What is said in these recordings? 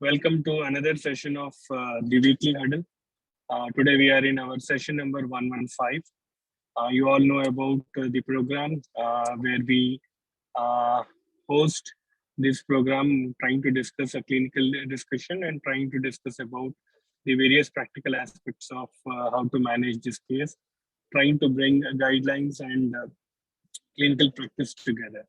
Welcome to another session of the Weekly Huddle. Today we are in our session number 115. You all know about the program where we host this program trying to discuss a clinical discussion and trying to discuss about the various practical aspects of how to manage this case, trying to bring guidelines and clinical practice together.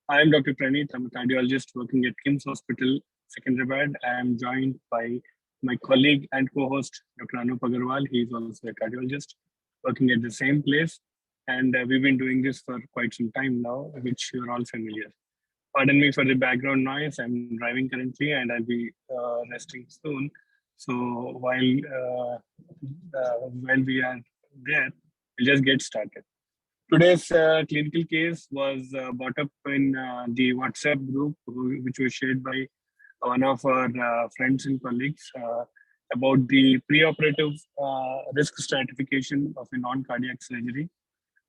I am Dr. Praneeth. I'm a cardiologist working at KIMS Hospital, Secunderabad. I am joined by my colleague and co-host, Dr. Anoop Agrawal. He is also a cardiologist working at the same place. And we've been doing this for quite some time now, which you're all familiar. Pardon me for the background noise. I'm driving currently and I'll be resting soon. So while we are there, we'll just get started. Today's clinical case was brought up in the WhatsApp group, which was shared by one of our friends and colleagues about the preoperative risk stratification of a non-cardiac surgery.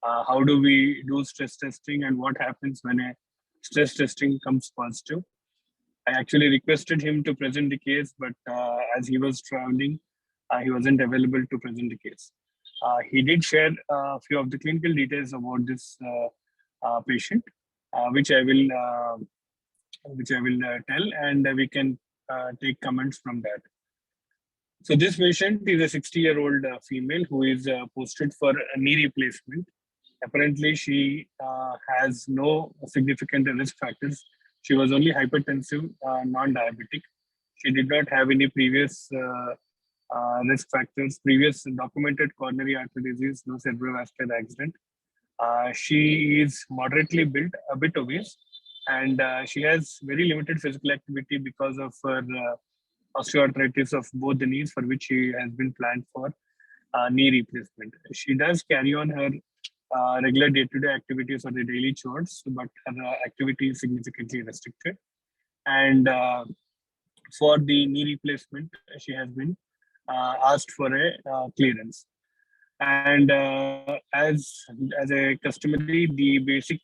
How do we do stress testing and what happens when a stress testing comes positive? I actually requested him to present the case, but as he was traveling, he wasn't available to present the case. He did share a few of the clinical details about this patient, which I will tell, and we can take comments from that. So this patient is a 60-year-old female who is posted for a knee replacement. Apparently, she has no significant risk factors. She was only hypertensive, non-diabetic. She did not have any previous risk factors, previous documented coronary artery disease, no cerebrovascular accident. She is moderately built, a bit obese, and she has very limited physical activity because of her osteoarthritis of both the knees, for which she has been planned for knee replacement. She does carry on her regular day-to-day activities or the daily chores, but her activity is significantly restricted. And for the knee replacement, she has been asked for a clearance. And as a customary, the basic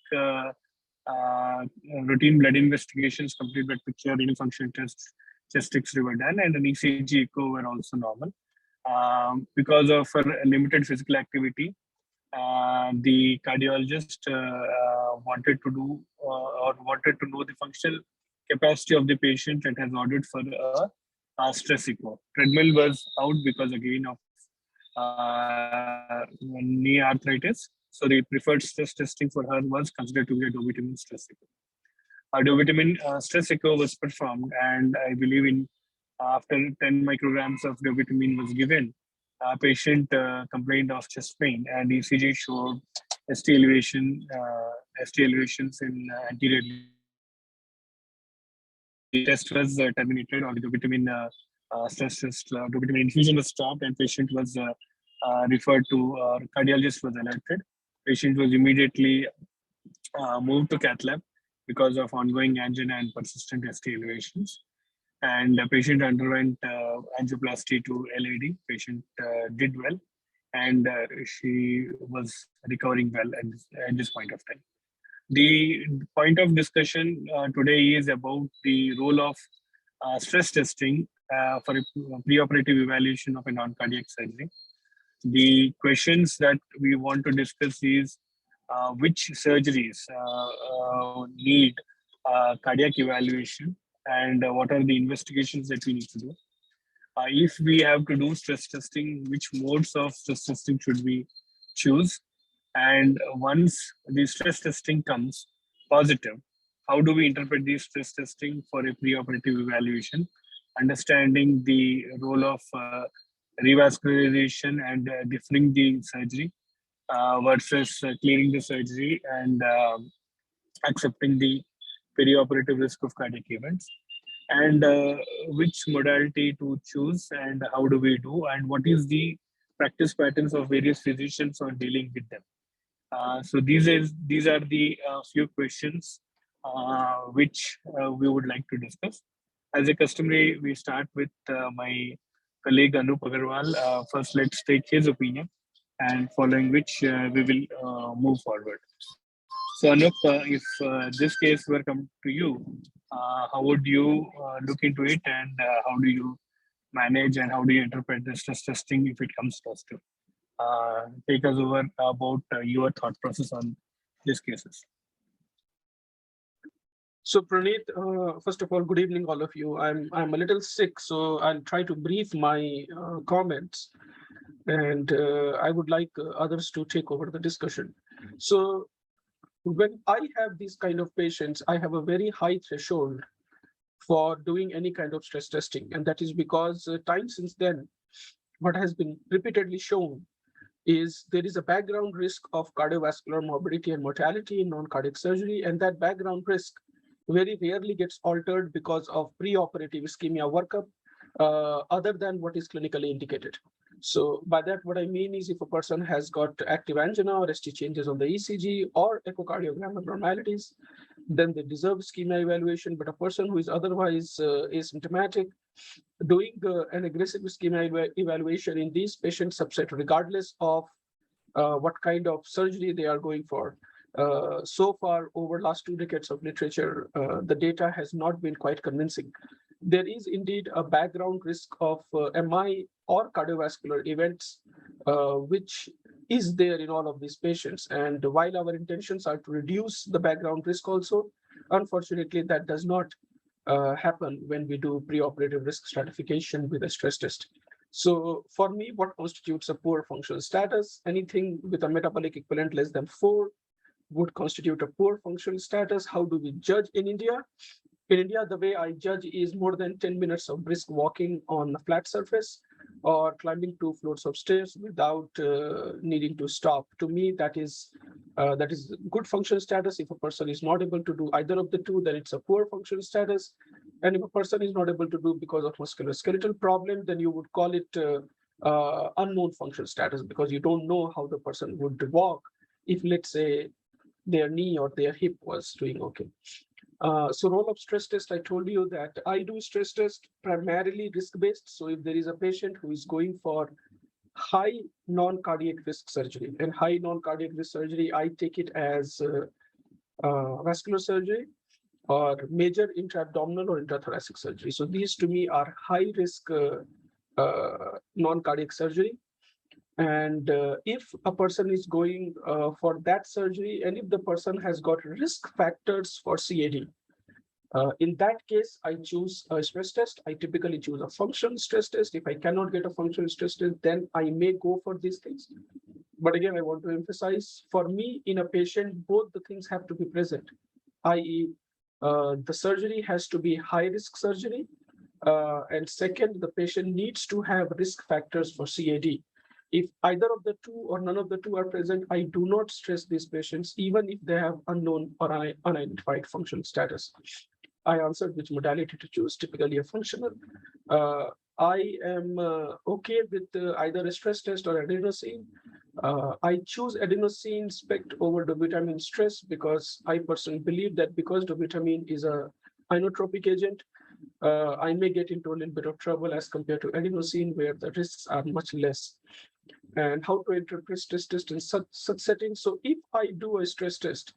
routine blood investigations, complete blood picture, renal function tests, chest X-ray were done, and an ECG echo were also normal. Because of her limited physical activity, the cardiologist wanted to know the functional capacity of the patient and has ordered for a stress echo. Treadmill was out because again of knee arthritis. So the preferred stress testing for her was considered to be a dovitamin stress echo. A dovitamin stress echo was performed, and I believe in after 10 micrograms of dovitamin was given, patient complained of chest pain, and ECG showed ST elevations in anterior. The test was terminated, or the vitamin stress test, vitamin infusion was stopped, and patient was referred to, cardiologist was alerted. Patient was immediately moved to cath lab because of ongoing angina and persistent ST elevations. And the patient underwent angioplasty to LAD. Patient did well, and she was recovering well at this point of time. The point of discussion today is about the role of stress testing for a preoperative evaluation of a non-cardiac surgery. The questions that we want to discuss is which surgeries need cardiac evaluation, and what are the investigations that we need to do. If we have to do stress testing, which modes of stress testing should we choose? And once the stress testing comes positive, how do we interpret the stress testing for a preoperative evaluation, understanding the role of revascularization and deferring the surgery versus clearing the surgery and accepting the perioperative risk of cardiac events, and which modality to choose, and how do we do, and what is the practice patterns of various physicians on dealing with them. So these are the few questions which we would like to discuss. As a customary, we start with my colleague Anoop Agrawal. First, let's take his opinion, and following which we will move forward. So Anup, if this case were come to you, how would you look into it, and how do you manage and how do you interpret the stress testing if it comes to us? Take us over about your thought process on these cases. So Praneeth, first of all, good evening, all of you. I'm a little sick, so I'll try to brief my comments, and I would like others to take over the discussion. So when I have these kind of patients, I have a very high threshold for doing any kind of stress testing, and that is because time since then, what has been repeatedly shown is there is a background risk of cardiovascular morbidity and mortality in non-cardiac surgery, and that background risk very rarely gets altered because of preoperative ischemia workup, other than what is clinically indicated. So by that, what I mean is if a person has got active angina or ST changes on the ECG or echocardiogram abnormalities, then they deserve ischemia evaluation. But a person who is otherwise asymptomatic, doing an aggressive ischemia evaluation in these patient subset, regardless of what kind of surgery they are going for. So far, over last 2 decades of literature, the data has not been quite convincing. There is indeed a background risk of MI or cardiovascular events, which is there in all of these patients. And while our intentions are to reduce the background risk also, unfortunately, that does not happen when we do preoperative risk stratification with a stress test. So for me, what constitutes a poor functional status? Anything with a metabolic equivalent less than 4 would constitute a poor functional status. How do we judge in India? In India, the way I judge is more than 10 minutes of brisk walking on a flat surface or climbing 2 floors of stairs without needing to stop. To me, that is good functional status. If a person is not able to do either of the two, then it's a poor functional status. And if a person is not able to do because of musculoskeletal problem, then you would call it unknown functional status, because you don't know how the person would walk if, let's say, their knee or their hip was doing okay. So role of stress test, I told you that I do stress test primarily risk-based. So if there is a patient who is going for high non-cardiac risk surgery, and high non-cardiac risk surgery, I take it as vascular surgery or major intra-abdominal or intrathoracic surgery. So these to me are high-risk non-cardiac surgery. And if a person is going for that surgery, and if the person has got risk factors for CAD, in that case, I choose a stress test. I typically choose a functional stress test. If I cannot get a functional stress test, then I may go for these things. But again, I want to emphasize, for me, in a patient, both the things have to be present, i.e., the surgery has to be high-risk surgery. And second, the patient needs to have risk factors for CAD. If either of the two or none of the two are present, I do not stress these patients, even if they have unknown or unidentified functional status. I answered which modality to choose, typically a functional. I am okay with either a stress test or adenosine. I choose adenosine SPECT over dovitamin stress because I personally believe that because dovitamin is a inotropic agent, I may get into a little bit of trouble as compared to adenosine, where the risks are much less. And how to interpret stress test in such settings. So if I do a stress test,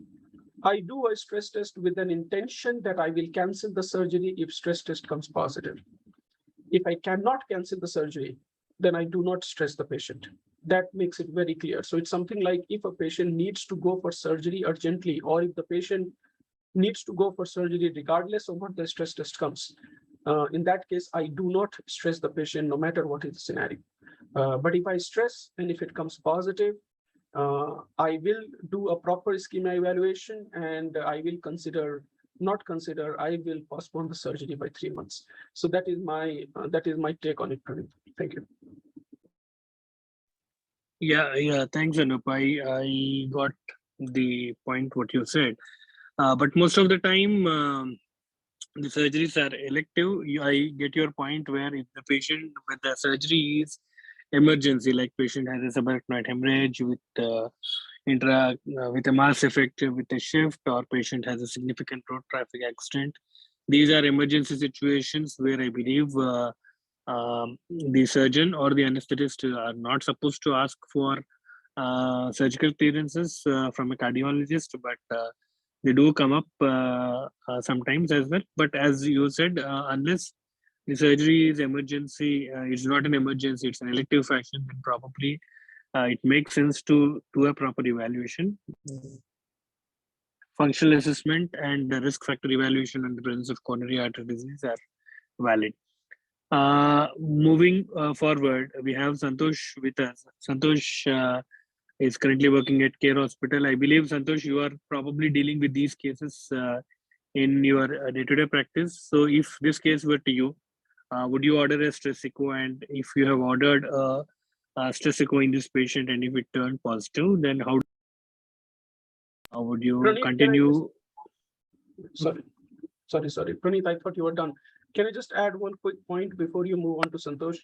I do a stress test with an intention that I will cancel the surgery if stress test comes positive. If I cannot cancel the surgery, then I do not stress the patient. That makes it very clear. So it's something like if a patient needs to go for surgery urgently, or if the patient needs to go for surgery regardless of what the stress test comes. In that case, I do not stress the patient no matter what is the scenario. But if I stress and if it comes positive, I will do a proper ischemia evaluation, and I will I will postpone the surgery by 3 months. So that is my take on it. Thank you. Yeah. Thanks, Anup. I got the point what you said, but most of the time the surgeries are elective. I get your point where if the patient with the surgery is emergency, like patient has a subarachnoid hemorrhage with with a mass effect with a shift, or patient has a significant road traffic accident. These are emergency situations where I believe the surgeon or the anesthetist are not supposed to ask for surgical clearances from a cardiologist, but they do come up sometimes as well. But as you said, unless the surgery is emergency, it's not an emergency, it's an elective fashion, then probably it makes sense to do a proper evaluation. Functional assessment and the risk factor evaluation and the presence of coronary artery disease are valid. Moving forward, we have Santosh with us. Santosh is currently working at Care Hospital. I believe, Santosh, you are probably dealing with these cases in your day-to-day practice. So if this case were to you, would you order a stress echo? And if you have ordered a stress echo in this patient and if it turned positive, then how would you Praneeth, continue? Sorry. Praneeth, I thought you were done. Can I just add one quick point before you move on to Santosh?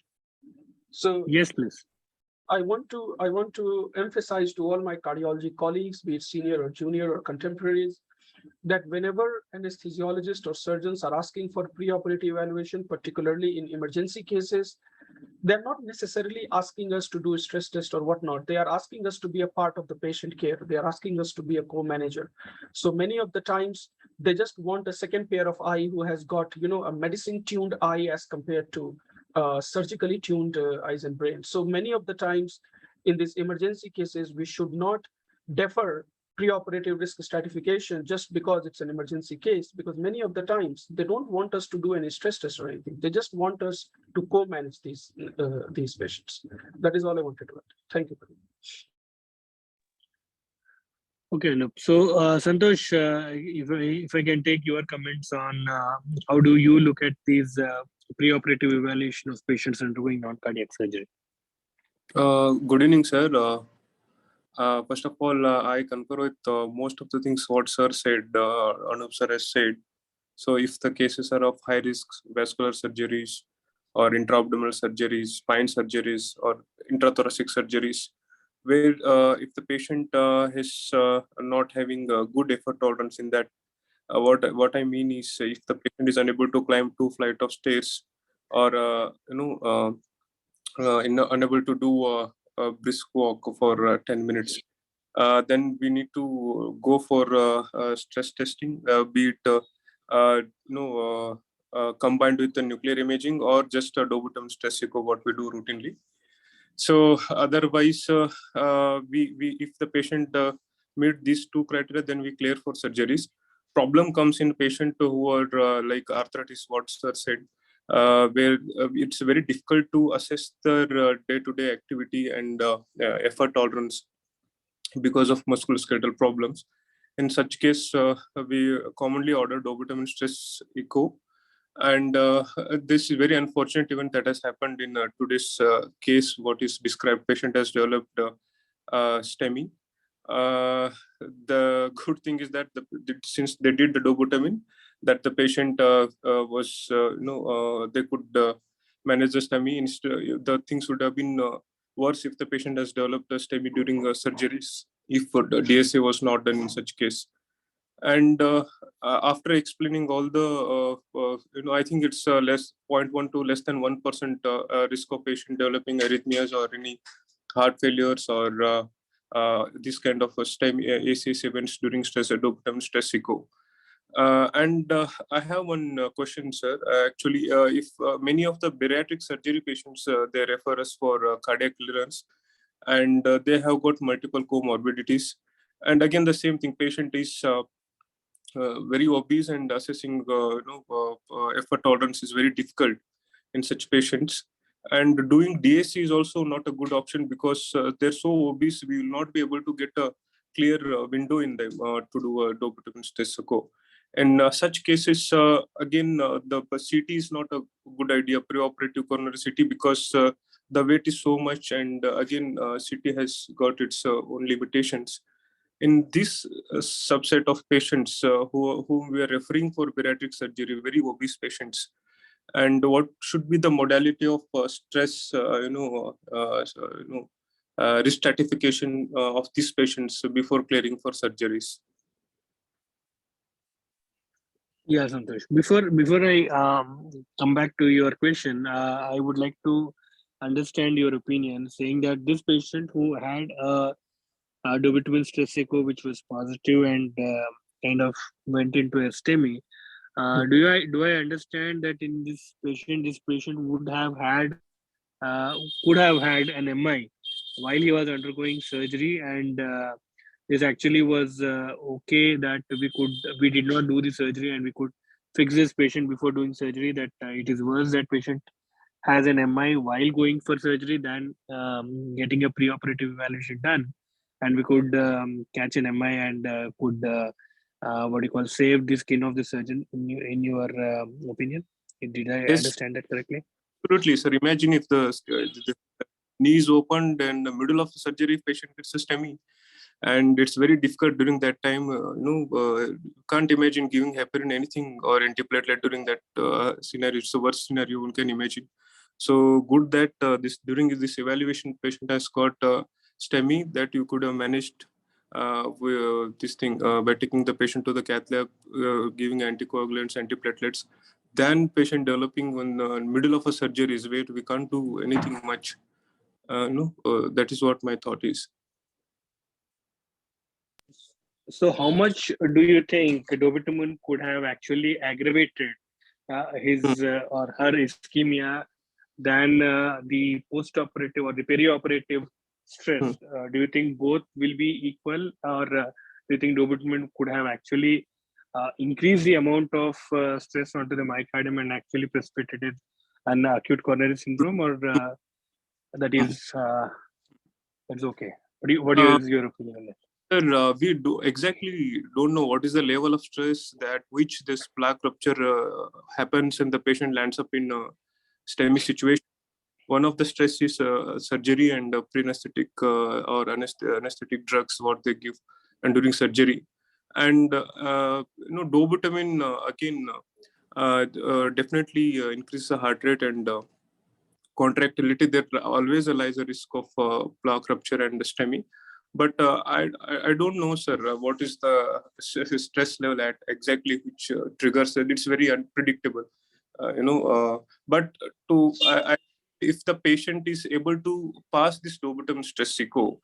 So Yes, please. I want to emphasize to all my cardiology colleagues, be it senior or junior or contemporaries, that whenever anesthesiologists or surgeons are asking for preoperative evaluation, particularly in emergency cases, they're not necessarily asking us to do a stress test or whatnot. They are asking us to be a part of the patient care. They are asking us to be a co-manager. So many of the times, they just want a second pair of eye who has got, a medicine-tuned eye as compared to surgically tuned eyes and brain. So many of the times in these emergency cases, we should not defer preoperative risk stratification just because it's an emergency case, because many of the times they don't want us to do any stress test or anything. They just want us to co-manage these patients. That is all I wanted to add. Thank you. Okay, Anoop. So, Santosh, if I can take your comments on how do you look at these preoperative evaluation of patients undergoing non-cardiac surgery? Good evening, sir. First of all, I concur with most of the things what sir said, Anoop sir has said. So if the cases are of high risk vascular surgeries or intra-abdominal surgeries, spine surgeries or intrathoracic surgeries, where if the patient is not having a good effort tolerance in that, what I mean is if the patient is unable to climb 2 flights of stairs or unable to do a brisk walk for 10 minutes, then we need to go for stress testing, be it combined with the nuclear imaging or just a dobutam stress echo, what we do routinely. So otherwise, we if the patient meet these two criteria, then we clear for surgeries. Problem comes in patient who are like arthritis, what sir said, where it's very difficult to assess their day-to-day activity and effort tolerance because of musculoskeletal problems. In such case, we commonly order dobutam stress echo. And this is very unfortunate event that has happened in today's case. What is described, patient has developed STEMI. The good thing is that since they did the dobutamine, that the patient was, they could manage the STEMI. Instead, the things would have been worse if the patient has developed a STEMI during surgeries, if the DSA was not done in such case. And after explaining all the, I think it's less 0.1 to less than 1% risk of patient developing arrhythmias or any heart failures or this kind of ACS events during stress dobutam stress echo. And I have one question, sir. Actually, if many of the bariatric surgery patients, they refer us for cardiac clearance, and they have got multiple comorbidities. And again, the same thing, patient is very obese, and assessing effort tolerance is very difficult in such patients. And doing DAC is also not a good option because they're so obese, we will not be able to get a clear window in them to do a dobutam stress echo. In such cases, again, the CT is not a good idea, preoperative coronary CT, because the weight is so much, and again, CT has got its own limitations. In this subset of patients whom we are referring for bariatric surgery, very obese patients, and what should be the modality of stress, risk stratification of these patients before clearing for surgeries? Yeah, Santosh. Before I come back to your question, I would like to understand your opinion, saying that this patient who had a dobutamine stress echo, which was positive and kind of went into a STEMI. Do I understand that in this patient would have had could have had an MI while he was undergoing surgery, and this actually was okay that we did not do the surgery and we could fix this patient before doing surgery. That it is worse that patient has an MI while going for surgery than getting a preoperative evaluation done, and we could catch an MI and could what do you call save the skin of the surgeon in your opinion. Did I Yes, understand that correctly? absolutely, sir. Imagine if the knee is opened and in the middle of the surgery, patient gets a STEMI, and it's very difficult during that time. Can't imagine giving heparin anything or antiplatelet during that scenario. It's the worst scenario one can imagine. So good that during this evaluation, patient has got STEMI, that you could have managed this thing by taking the patient to the cath lab, giving anticoagulants, antiplatelets. Then patient developing when middle of a surgery is where we can't do anything much. That is what my thought is. So, how much do you think dobutamine could have actually aggravated his or her ischemia than the post-operative or the perioperative stress? Do you think both will be equal, or do you think dobutamine could have actually increased the amount of stress onto the myocardium and actually precipitated an acute coronary syndrome, or that is that's okay? Is your opinion on that? Sir, we don't know what is the level of stress that which this plaque rupture happens and the patient lands up in a STEMI situation. One of the stress is surgery and pre-anesthetic or anesthetic drugs what they give and during surgery. And dobutamine again definitely increases the heart rate and contractility. There always lies a risk of plaque rupture and STEMI. But I don't know, sir, what is the stress level at exactly which triggers it. It's very unpredictable, but if the patient is able to pass this dobutamine stress echo,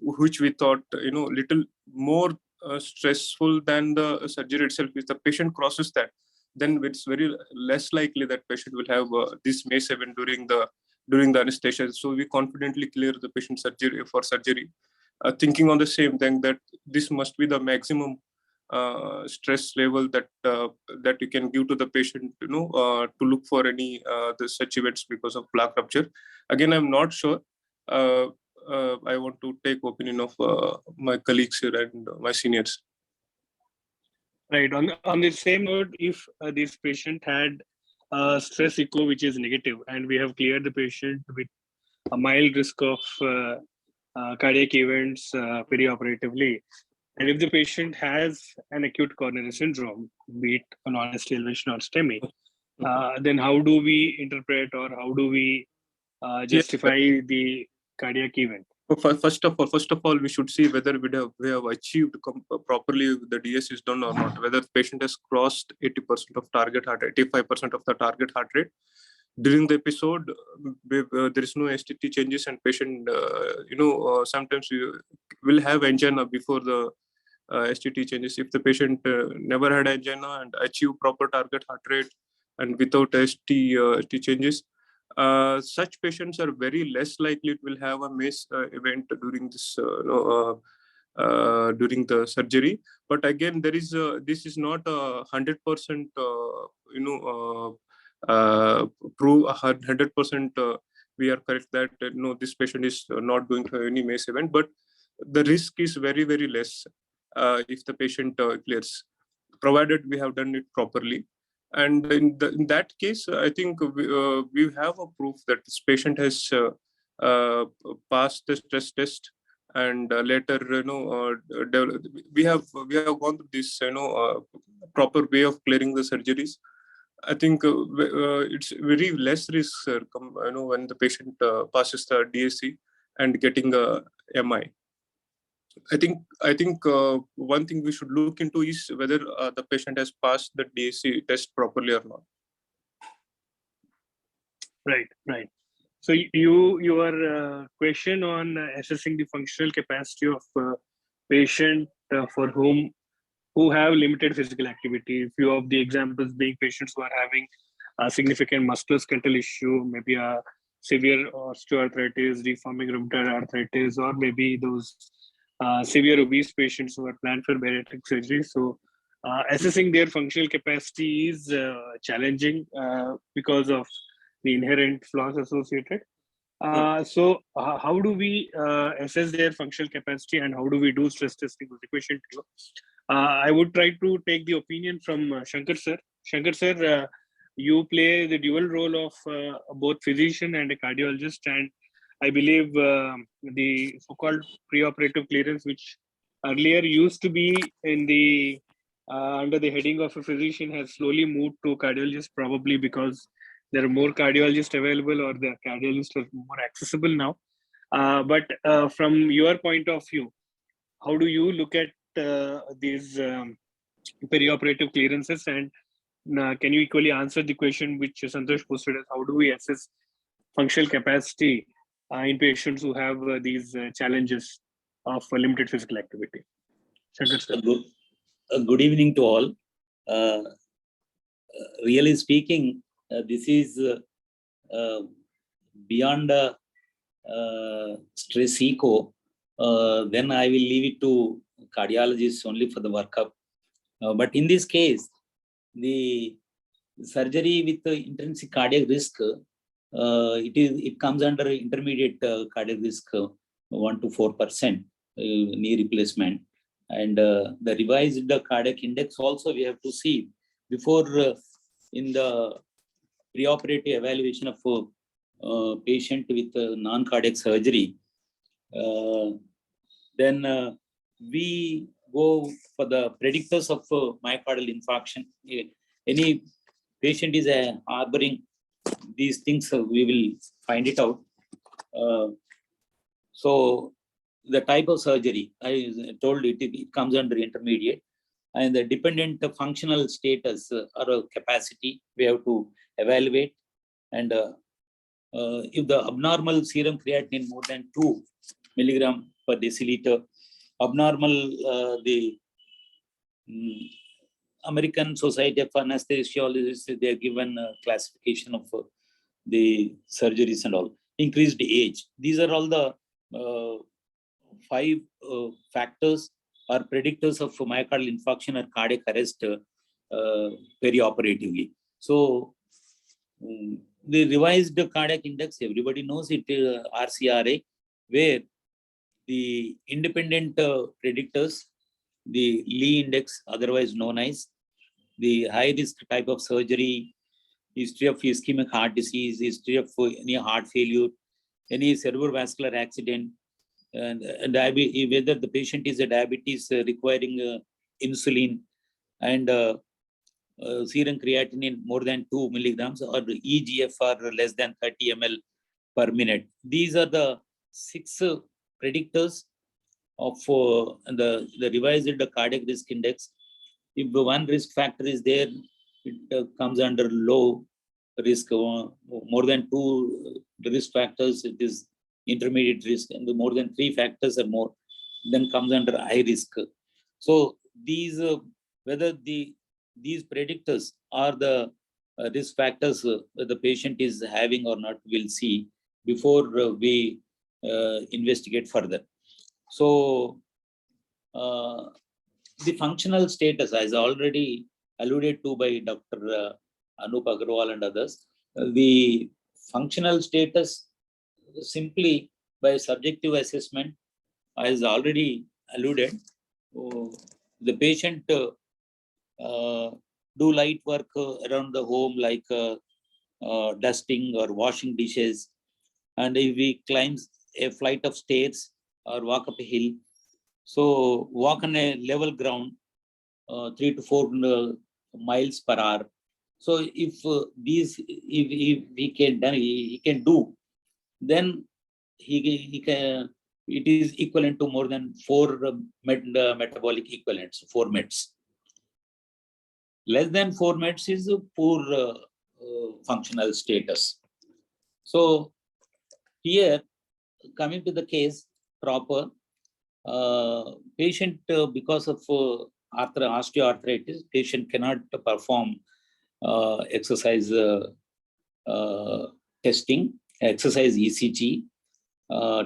which we thought, little more stressful than the surgery itself, if the patient crosses that, then it's very less likely that patient will have this MACE event during the anesthesia. So we confidently clear the patient surgery, thinking on the same thing, that this must be the maximum stress level that you can give to the patient, to look for any such events because of plaque rupture. Again, I'm not sure. I want to take opinion of my colleagues here and my seniors. Right. On the same note, if this patient had stress echo which is negative, and we have cleared the patient with a mild risk of cardiac events perioperatively, and if the patient has an acute coronary syndrome, be it a non-ST elevation or STEMI, then how do we interpret or how do we justify the cardiac event? First of all, we should see whether we have achieved properly the DS is done or not. Whether the patient has crossed 80% of target heart rate, 85% of the target heart rate during the episode. There is no STT changes, and patient, sometimes you will have angina before the STT changes. If the patient never had angina and achieve proper target heart rate and without ST changes, such patients are very less likely to will have a MACE event during this during the surgery. But again, this is not 100% prove 100% we are correct that no, this patient is not going to have any MACE event, but the risk is very, very less if the patient clears, provided we have done it properly. And in that case, I think we have a proof that this patient has passed the stress test, and later, we have gone through this, proper way of clearing the surgeries. I think it's very less risk, when the patient passes the DSC and getting a MI. I think one thing we should look into is whether the patient has passed the DSC test properly or not. Right. So your question on assessing the functional capacity of patient for who have limited physical activity. Few of the examples being patients who are having a significant musculoskeletal issue, maybe a severe osteoarthritis, deforming rheumatoid arthritis, or maybe those severe obese patients who are planned for bariatric surgery. So assessing their functional capacity is challenging because of the inherent flaws associated. How do we assess their functional capacity, and how do we do stress testing? Was the question to you. I would try to take the opinion from Shankar sir. Shankar sir, you play the dual role of both physician and a cardiologist, and I believe the so-called preoperative clearance, which earlier used to be in the under the heading of a physician, has slowly moved to cardiologist, probably because there are more cardiologists available, or the cardiologists are more accessible now. But from your point of view, how do you look at these perioperative clearances, and can you equally answer the question which Santosh posted as how do we assess functional capacity in patients who have these challenges of limited physical activity? Shankar sir. Good evening to all. Really speaking, this is beyond stress eco. Then I will leave it to cardiologists only for the workup. But in this case, the surgery with the intrinsic cardiac risk, it comes under intermediate cardiac risk 1 to 4% knee replacement, and the revised cardiac index also we have to see before in the preoperative evaluation of patient with non-cardiac surgery. Then we go for the predictors of myocardial infarction. Any patient is harboring these things, we will find it out. So the type of surgery, I told it comes under intermediate, and the dependent functional status or capacity we have to evaluate. And if the abnormal serum creatinine more than 2 milligram per deciliter, abnormal the American Society of Anesthesiologists, they are given classification of the surgeries and all. Increased age. These are all the 5 factors or predictors of myocardial infarction or cardiac arrest perioperatively. So the revised cardiac index, everybody knows it, RCRA, where the independent predictors, the Lee index, otherwise known as the high risk type of surgery, history of ischemic heart disease, history of any heart failure, any cerebrovascular accident, and whether the patient is a diabetes requiring insulin, and serum creatinine more than 2 milligrams, or EGFR less than 30 ml per minute. These are the 6 predictors of the revised cardiac risk index. If one risk factor is there, it comes under low risk. More than 2 risk factors, it is intermediate risk, and the more than 3 factors or more, then comes under high risk. So these whether these predictors are the risk factors that the patient is having or not, we'll see before we investigate further. So the functional status, as already alluded to by Dr. Anoop Agrawal and others, the functional status simply by subjective assessment, as already alluded, the patient do light work around the home, like dusting or washing dishes, and if we climb a flight of stairs or walk up a hill, so walk on a level ground 3 to 4 miles per hour. So if if he can do, then he can, it is equivalent to more than 4 metabolic equivalents, 4 meds. Less than 4 meds is a poor functional status. So here, coming to the case proper, patient because of osteoarthritis, patient cannot perform exercise testing, exercise ECG,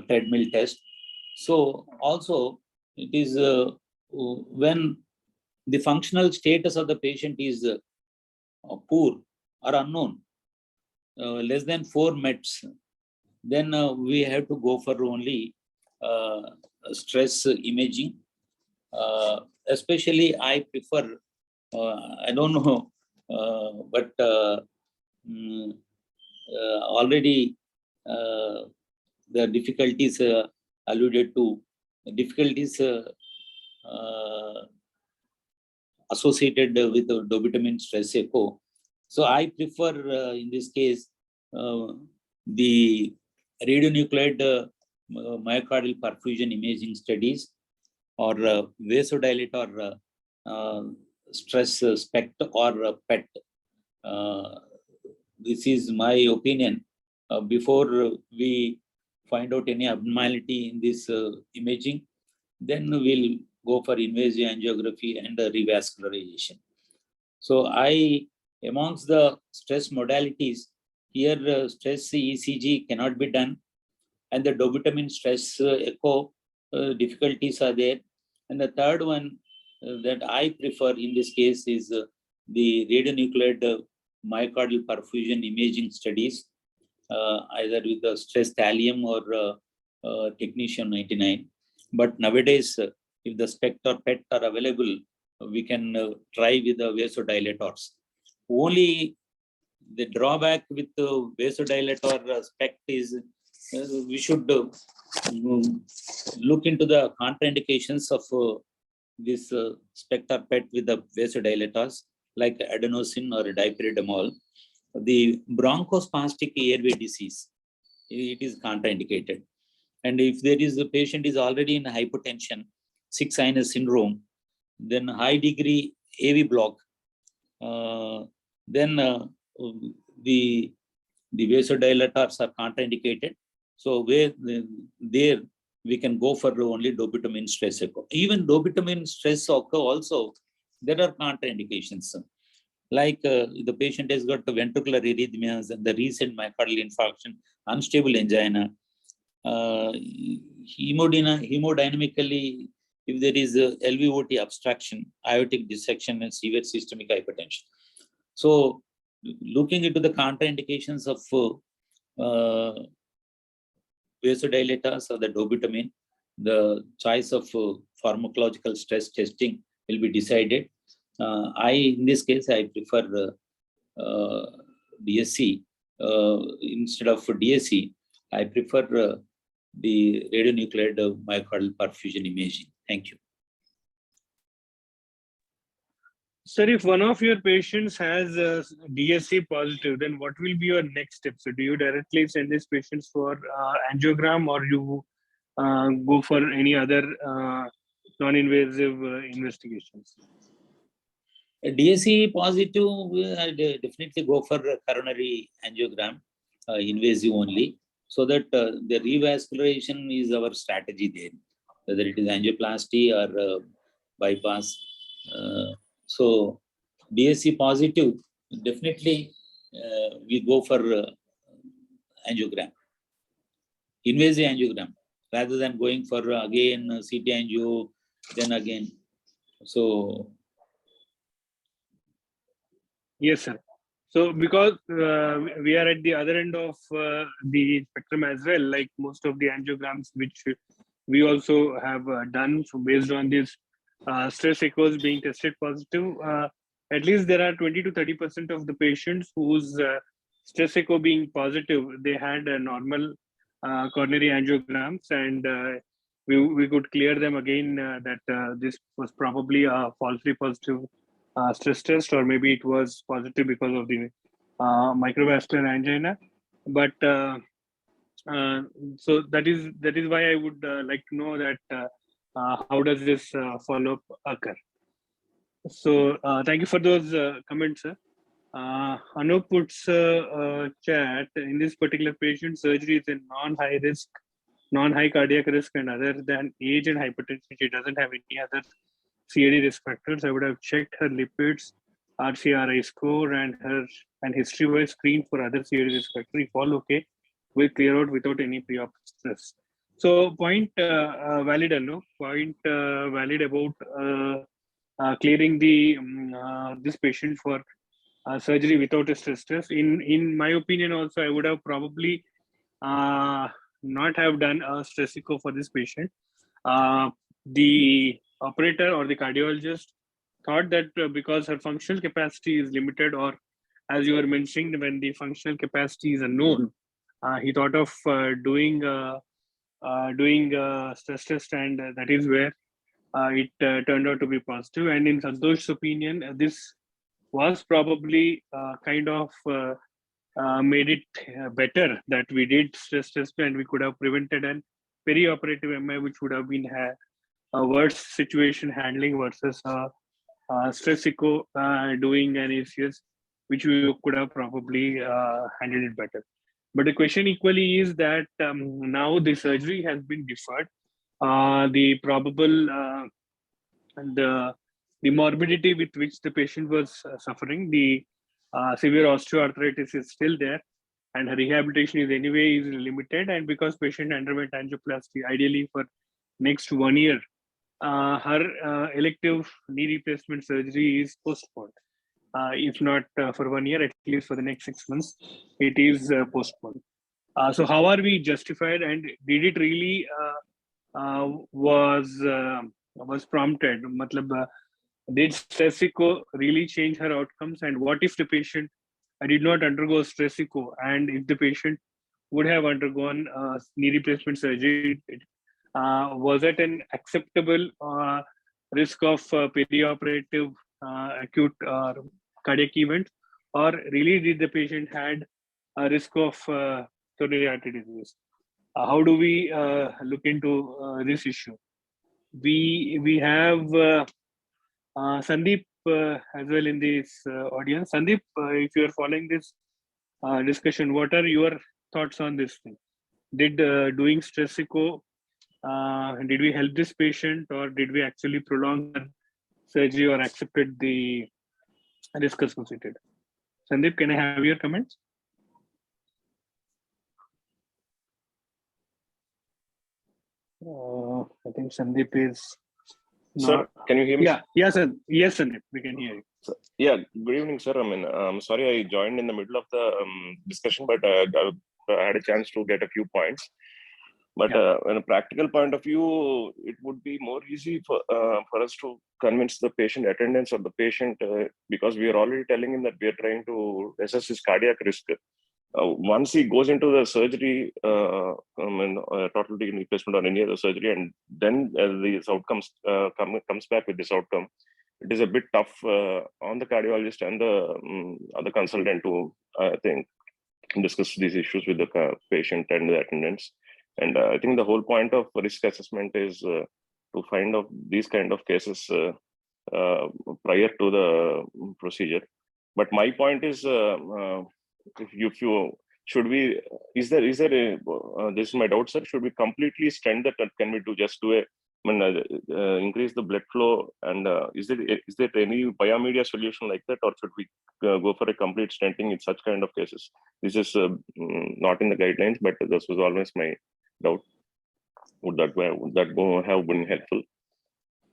treadmill test. So also it is when the functional status of the patient is poor or unknown, less than 4 METs, then we have to go for only stress imaging. Especially I prefer, I don't know, but already the difficulties alluded to, difficulties associated with the dobutamine stress echo. So I prefer in this case the radionuclide myocardial perfusion imaging studies or vasodilator stress SPECT or PET. This is my opinion. Before we find out any abnormality in this imaging, then we'll go for invasive angiography and revascularization. So amongst the stress modalities, here stress ECG cannot be done, and the dobutamine stress echo difficulties are there. And the third one that I prefer in this case is the radionuclide myocardial perfusion imaging studies, either with the stress thallium or technetium 99. But nowadays, if the SPECT or PET are available, we can try with the vasodilators. Only the drawback with the vasodilator SPECT is we should look into the contraindications of this SPECT or PET with the vasodilators like adenosine or dipyridamole. The bronchospastic airway disease, it is contraindicated. And if there is a patient is already in hypotension, sick sinus syndrome, then high degree AV block, then the vasodilators are contraindicated. So there we can go for only dobutamine stress echo. Even dobutamine stress echo also, there are contraindications. Like the patient has got the ventricular arrhythmias and the recent myocardial infarction, unstable angina, hemodynamically, if there is a LVOT obstruction, aortic dissection, and severe systemic hypertension. So looking into the contraindications of vasodilators or the dobutamine, the choice of pharmacological stress testing will be decided. In this case, I prefer DSC. Instead of DSC, I prefer the radionuclide myocardial perfusion imaging. Thank you. Sir, if one of your patients has DSC positive, then what will be your next step? So do you directly send these patients for angiogram, or you go for any other non-invasive investigations? DSC positive, I definitely go for coronary angiogram, invasive only, so that the revascularization is our strategy there, whether it is angioplasty or bypass. So DSC positive, definitely we go for angiogram, invasive angiogram, rather than going for again CT angio, then again. So yes, sir. So because we are at the other end of the spectrum as well, like most of the angiograms which we also have done, so based on this stress echoes being tested positive, at least there are 20 to 30% of the patients whose stress echo being positive, they had a normal coronary angiograms, and we could clear them again that this was probably a falsely positive stress test, or maybe it was positive because of the microvascular angina. But so that is why I would like to know that how does this follow-up occur. So thank you for those comments, sir. Anoop puts chat in this particular patient. Surgery is a non-high risk, non-high cardiac risk, and other than age and hypertension, she doesn't have any other CAD risk factors. I would have checked her lipids, RCRI score, and history-wise screen for other CAD risk factors. If all okay, we'll clear out without any pre-op stress. So point valid, Anoop. Point valid about clearing the this patient for surgery without a stress test. In my opinion, also I would have probably not have done a stress echo for this patient. The operator or the cardiologist thought that because her functional capacity is limited, or as you were mentioning, when the functional capacity is unknown, he thought of doing stress test, and that is where it turned out to be positive. And in Santosh's opinion, this was probably kind of made it better that we did stress test, and we could have prevented an perioperative MI, which would have been a worse situation handling versus stress echo doing an ACS, which we could have probably handled it better. But the question equally is that now the surgery has been deferred. The probable the morbidity with which the patient was suffering, the severe osteoarthritis is still there, and her rehabilitation is anyway is limited. And because patient underwent angioplasty, ideally for next 1 year, her elective knee replacement surgery is postponed. If not for 1 year, at least for the next 6 months, it is postponed. So how are we justified, and did it really was prompted? Matlab, did stress echo really change her outcomes? And what if the patient did not undergo stress echo, and if the patient would have undergone knee replacement surgery, was it an acceptable risk of perioperative acute cardiac event, or really did the patient had a risk of coronary artery disease? How do we look into this issue? We have Sandeep as well in this audience. Sandeep, if you are following this discussion, what are your thoughts on this thing? Did doing stress echo, did we help this patient, or did we actually prolong the surgery or accepted the risk associated? Sandeep, can I have your comments? I think Sandeep is. Sir, can you hear me? Yeah, yes, sir. Yes, Sandeep, we can hear you. Yeah, good evening, sir. I mean, I'm sorry I joined in the middle of the discussion, but I had a chance to get a few points. But in a practical point of view, it would be more easy for us to convince the patient attendants or the patient because we are already telling him that we are trying to assess his cardiac risk. Once he goes into the surgery, total knee replacement or any other surgery, and then these outcomes comes back with this outcome, it is a bit tough on the cardiologist and the other consultant to, I think, discuss these issues with the patient and the attendants. And I think the whole point of risk assessment is to find out these kind of cases prior to the procedure. But my point is, if you should we, is there a, this is my doubt, sir, should we completely stent that, or can we just do a, increase the blood flow, and is there any biomedia solution like that, or should we go for a complete stenting in such kind of cases? This is not in the guidelines, but this was always my doubt. Would that have been helpful?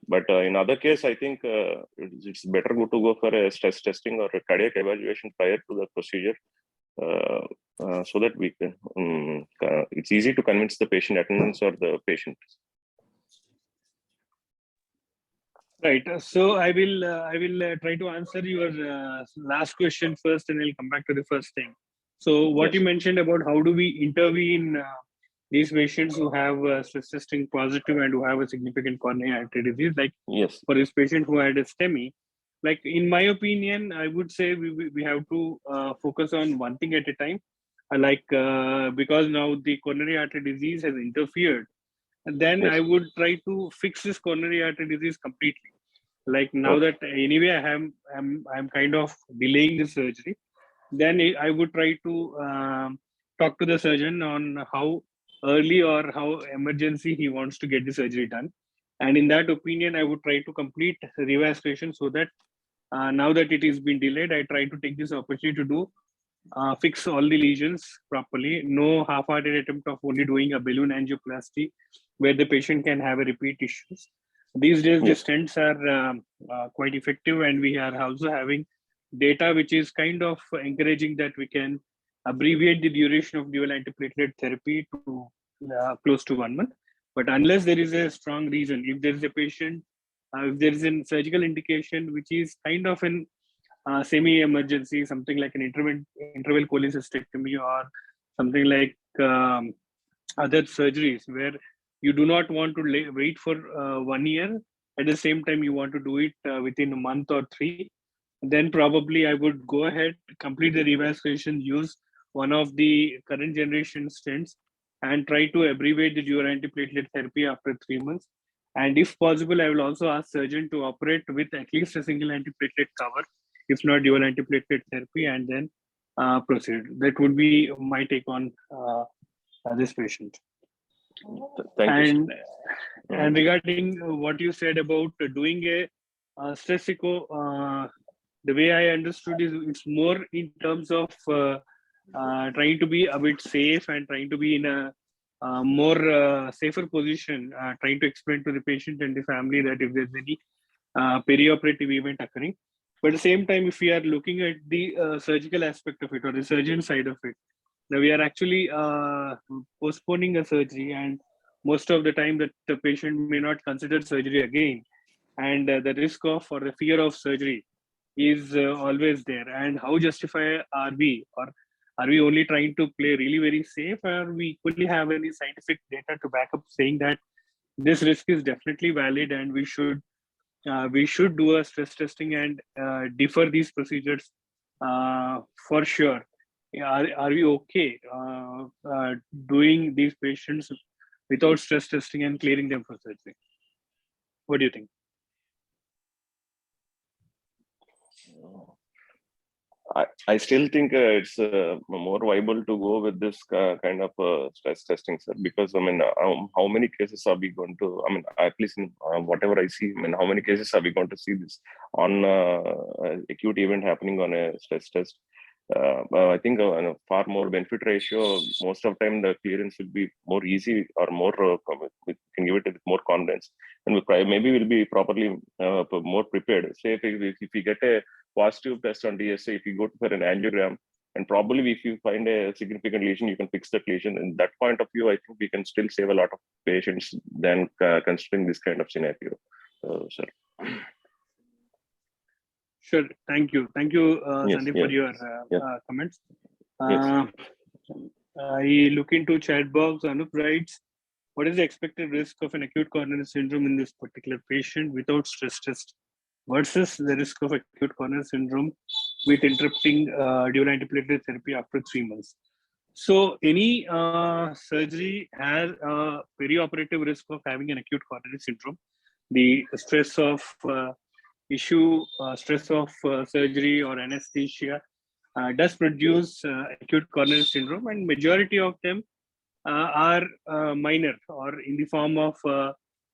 But in other case, I think it's better to go for a stress testing or a cardiac evaluation prior to the procedure, so that we can. It's easy to convince the patient attendants or the patient. Right. So I will try to answer your last question first, and I'll come back to the first thing. So what you mentioned about how do we intervene these patients who have stress testing positive and who have a significant coronary artery disease, like for this patient who had a STEMI, like in my opinion, I would say we have to focus on one thing at a time. Because now the coronary artery disease has interfered, and then I would try to fix this coronary artery disease completely. like now that anyway I'm kind of delaying the surgery, then I would try to talk to the surgeon on how early or how emergency he wants to get the surgery done. And in that opinion, I would try to complete revascularization so that now that it is been delayed, I try to take this opportunity to do fix all the lesions properly. No half-hearted attempt of only doing a balloon angioplasty where the patient can have a repeat issues. These days, the stents are quite effective, and we are also having data which is kind of encouraging that we can abbreviate the duration of dual antiplatelet therapy to close to 1 month. But unless there is a strong reason, if there is a patient, if there is a surgical indication which is kind of an semi-emergency, something like an interval cholecystectomy or something like other surgeries where you do not want to wait for 1 year, at the same time you want to do it within a month or 3, then probably I would go ahead, complete the revascularization, use one of the current generation stents, and try to abbreviate the dual antiplatelet therapy after 3 months. And if possible, I will also ask surgeon to operate with at least a single antiplatelet cover, if not dual antiplatelet therapy, and then proceed. That would be my take on this patient. Thank you. And regarding what you said about doing a stress echo, the way I understood is it's more in terms of trying to be a bit safe and trying to be in a more safer position, trying to explain to the patient and the family that if there's any perioperative event occurring. But at the same time, if we are looking at the surgical aspect of it or the surgeon side of it, now we are actually postponing a surgery, and most of the time that the patient may not consider surgery again, and the risk of or the fear of surgery is always there. And how justified are we, or are we only trying to play really very safe, or we equally have any scientific data to back up saying that this risk is definitely valid and we should do a stress testing and defer these procedures for sure. Are we okay doing these patients without stress testing and clearing them for surgery? What do you think? I still think it's more viable to go with this kind of stress testing, sir, because I mean, how many cases are we going to, I mean, at least in whatever I see, I mean, how many cases are we going to see this on acute event happening on a stress test? I think a far more benefit ratio, most of the time the clearance will be more easy or more, we can give it with more confidence, and maybe we'll be properly more prepared. Say if we get a positive test on DSA, if you go for an angiogram, and probably if you find a significant lesion, you can fix that lesion. In that point of view, I think we can still save a lot of patients than considering this kind of scenario, sir. Sure. Thank you. Thank you, Sandeep, for your comments. I look into chat box. Anoop writes, what is the expected risk of an acute coronary syndrome in this particular patient without stress test versus the risk of acute coronary syndrome with interrupting dual antiplatelet therapy after 3 months? So any surgery has a perioperative risk of having an acute coronary syndrome. The stress of stress of surgery or anesthesia does produce acute coronary syndrome, and majority of them are minor or in the form of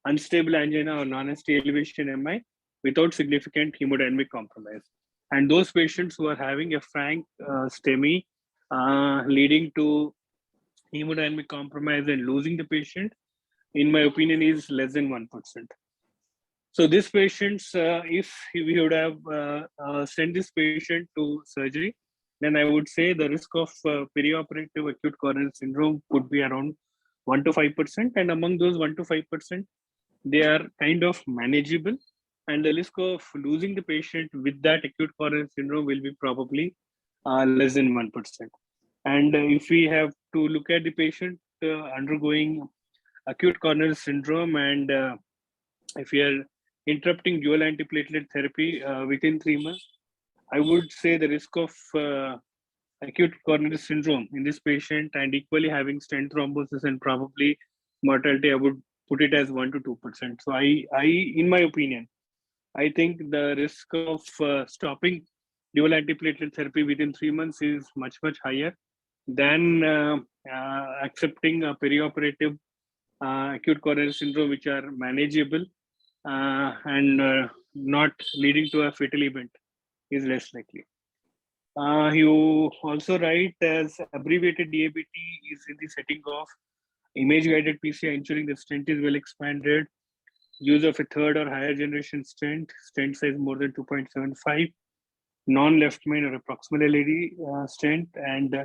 unstable angina or non-ST elevation MI without significant hemodynamic compromise. And those patients who are having a frank STEMI leading to hemodynamic compromise and losing the patient, in my opinion, is less than 1%. So these patients, if we would have sent this patient to surgery, then I would say the risk of perioperative acute coronary syndrome could be around 1 to 5%. And among those 1 to 5%, they are kind of manageable. And the risk of losing the patient with that acute coronary syndrome will be probably less than 1%. And if we have to look at the patient undergoing acute coronary syndrome, and if we are interrupting dual antiplatelet therapy within 3 months, I would say the risk of acute coronary syndrome in this patient and equally having stent thrombosis and probably mortality, I would put it as 1 to 2%. So I in my opinion, I think the risk of stopping dual antiplatelet therapy within 3 months is much, much higher than accepting a perioperative acute coronary syndrome, which are manageable and not leading to a fatal event is less likely. You also write as abbreviated DABT is in the setting of image-guided PCI, ensuring the stent is well expanded, use of a third or higher generation stent size more than 2.75, non-left main or a proximal LED stent, and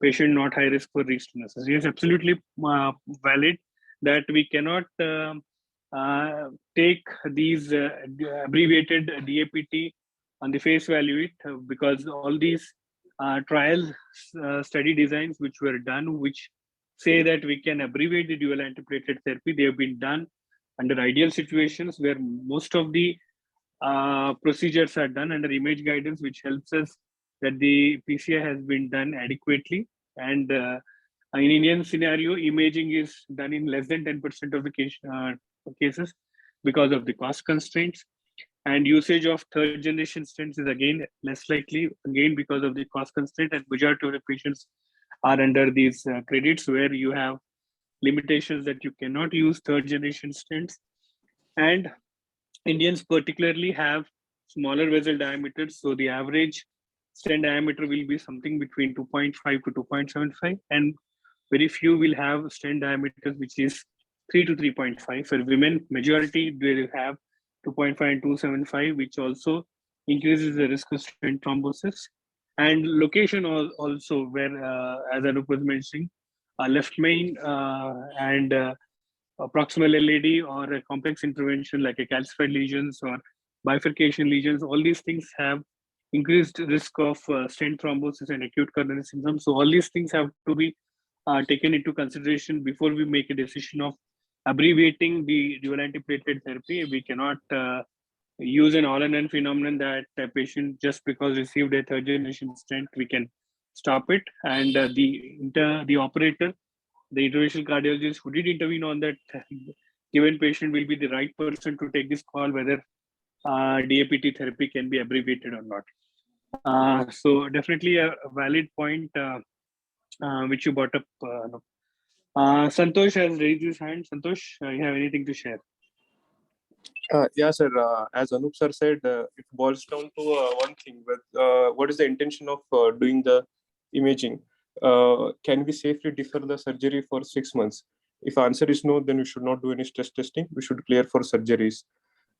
patient not high risk for restenosis. Yes, absolutely valid that we cannot take these abbreviated DAPT on the face value because all these trial study designs which were done, which say that we can abbreviate the dual antiplatelet therapy, they have been done under ideal situations where most of the procedures are done under image guidance, which helps us that the PCI has been done adequately. And in Indian scenario, imaging is done in less than 10% of the cases because of the cost constraints. And usage of third generation stents is again less likely, again because of the cost constraint, and majority of the patients are under these credits where you have limitations that you cannot use third generation stents. And Indians particularly have smaller vessel diameters, so the average stent diameter will be something between 2.5 to 2.75, and very few will have stent diameters which is 3 to 3.5. For women, majority will have 2.5 and 2.75, which also increases the risk of stent thrombosis. And location also, where, as Anoop was mentioning, left main and a proximal LED or a complex intervention like a calcified lesions or bifurcation lesions, all these things have increased risk of stent thrombosis and acute coronary syndrome. So all these things have to be taken into consideration before we make a decision of abbreviating the dual antiplatelet therapy. We cannot use an all-in-one phenomenon that a patient just because received a third generation stent, we can stop it. And the operator, the interventional cardiologist who did intervene on that given patient will be the right person to take this call whether DAPT therapy can be abbreviated or not. So definitely a valid point which you brought up. Santosh has raised his hand. Santosh, you have anything to share? Yeah, sir. As Anoop sir said, it boils down to one thing: what is the intention of doing the imaging? Can we safely defer the surgery for 6 months? If answer is no, then we should not do any stress testing. We should clear for surgeries.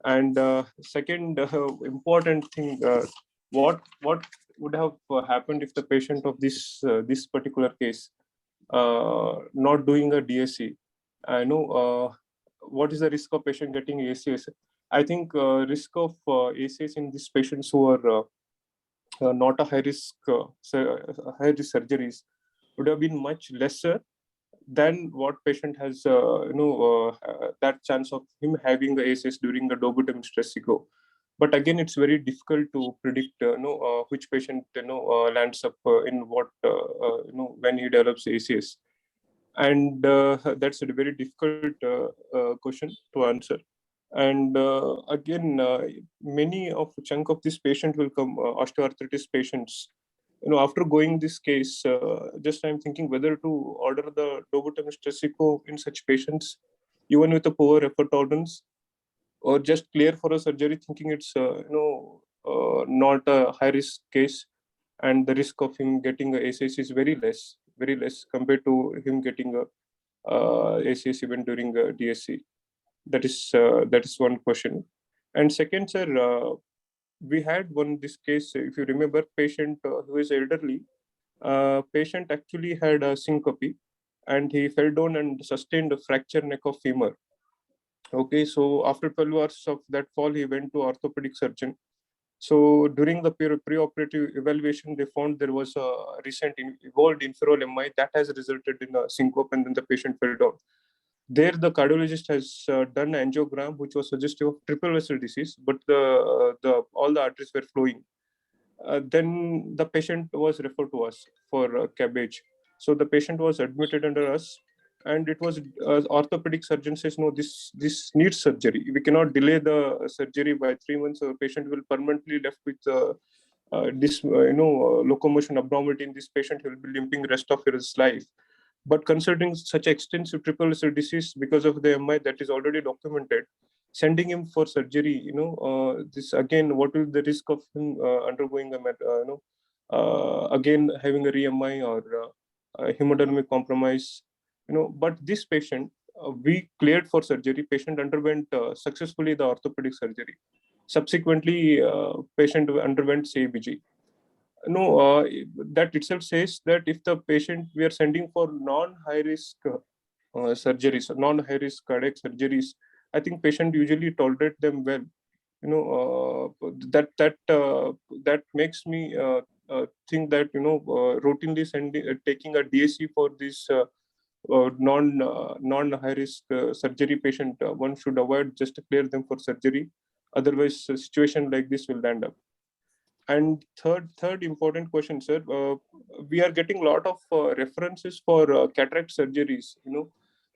And second important thing, what would have happened if the patient of this particular case not doing a DSC? I know what is the risk of patient getting ACS? I think risk of ACS in these patients who are not a high risk surgeries would have been much lesser than what patient has that chance of him having the ACS during the dobutamine stress echo. But again, it's very difficult to predict which patient lands up in what when he develops ACS. And that's a very difficult question to answer. And again, many of chunk of this patient will come osteoarthritis patients. After going this case, just I'm thinking whether to order the dobutamine stress echo in such patients, even with a poor effort tolerance, or just clear for a surgery, thinking it's not a high risk case, and the risk of him getting a ACS is very less compared to him getting a ACS even during a DSC. That is one question. And second, sir, we had this case, if you remember, patient who is elderly. Patient actually had a syncope, and he fell down and sustained a fracture neck of femur. Okay, so after 12 hours of that fall, he went to orthopedic surgeon. So during the preoperative evaluation, they found there was a recent evolved inferral MI that has resulted in a syncope, and then the patient fell down. There, the cardiologist has done angiogram, which was suggestive of triple vessel disease, but all the arteries were flowing. Then the patient was referred to us for cabbage. So the patient was admitted under us, and it was orthopedic surgeon says, no, this needs surgery. We cannot delay the surgery by 3 months, or patient will permanently left with this locomotion abnormality in this patient. He will be limping rest of his life. But considering such extensive triple ulcer disease because of the MI that is already documented, sending him for surgery, this again, what will the risk of him undergoing again having a re-MI or hemodynamic compromise, but this patient, we cleared for surgery. Patient underwent successfully the orthopedic surgery. Subsequently, patient underwent CABG. That itself says that if the patient, we are sending for non-high risk surgeries, non-high risk cardiac surgeries, I think patient usually tolerate them well. That makes me think that routinely taking a DAC for this non high risk surgery patient, one should avoid just to clear them for surgery. Otherwise, a situation like this will end up. And third important question, sir. We are getting a lot of references for cataract surgeries.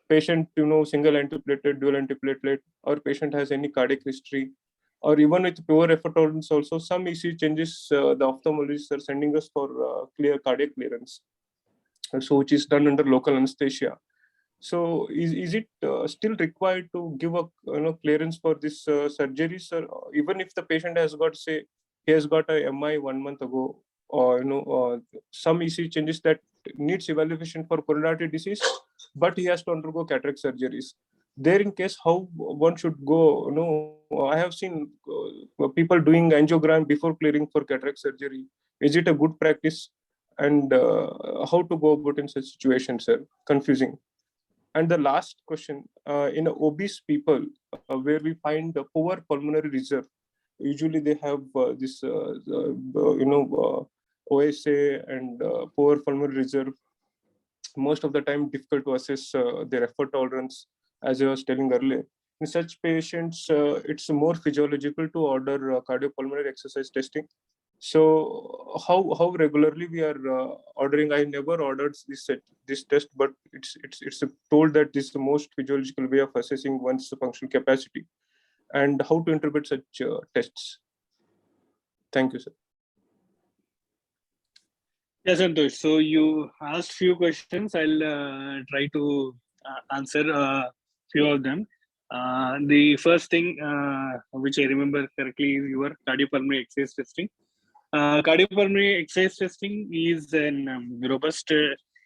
Patient, single antiplatelet, dual antiplatelet, or patient has any cardiac history, or even with poor effort tolerance also, some ECG changes, the ophthalmologists are sending us for clear cardiac clearance. So which is done under local anesthesia. So is it still required to give a clearance for this surgeries, or even if the patient has got, say, he has got a MI 1 month ago, or some ECG changes that needs evaluation for coronary disease, but he has to undergo cataract surgeries. There, in case, how one should go? I have seen people doing angiogram before clearing for cataract surgery. Is it a good practice? And how to go about in such situations, sir? Confusing. And the last question, in obese people, where we find the poor pulmonary reserve, usually they have this, OSA and poor pulmonary reserve. Most of the time, difficult to assess their effort tolerance, as I was telling earlier. In such patients, it's more physiological to order cardiopulmonary exercise testing. So how regularly we are ordering? I never ordered this test, but it's told that this is the most physiological way of assessing one's functional capacity. And how to interpret such tests? Thank you, sir. Yes, Santosh. So you asked few questions. I'll try to answer a few of them. The first thing which I remember correctly is your cardiopulmonary exercise testing. Cardiopulmonary exercise testing is an robust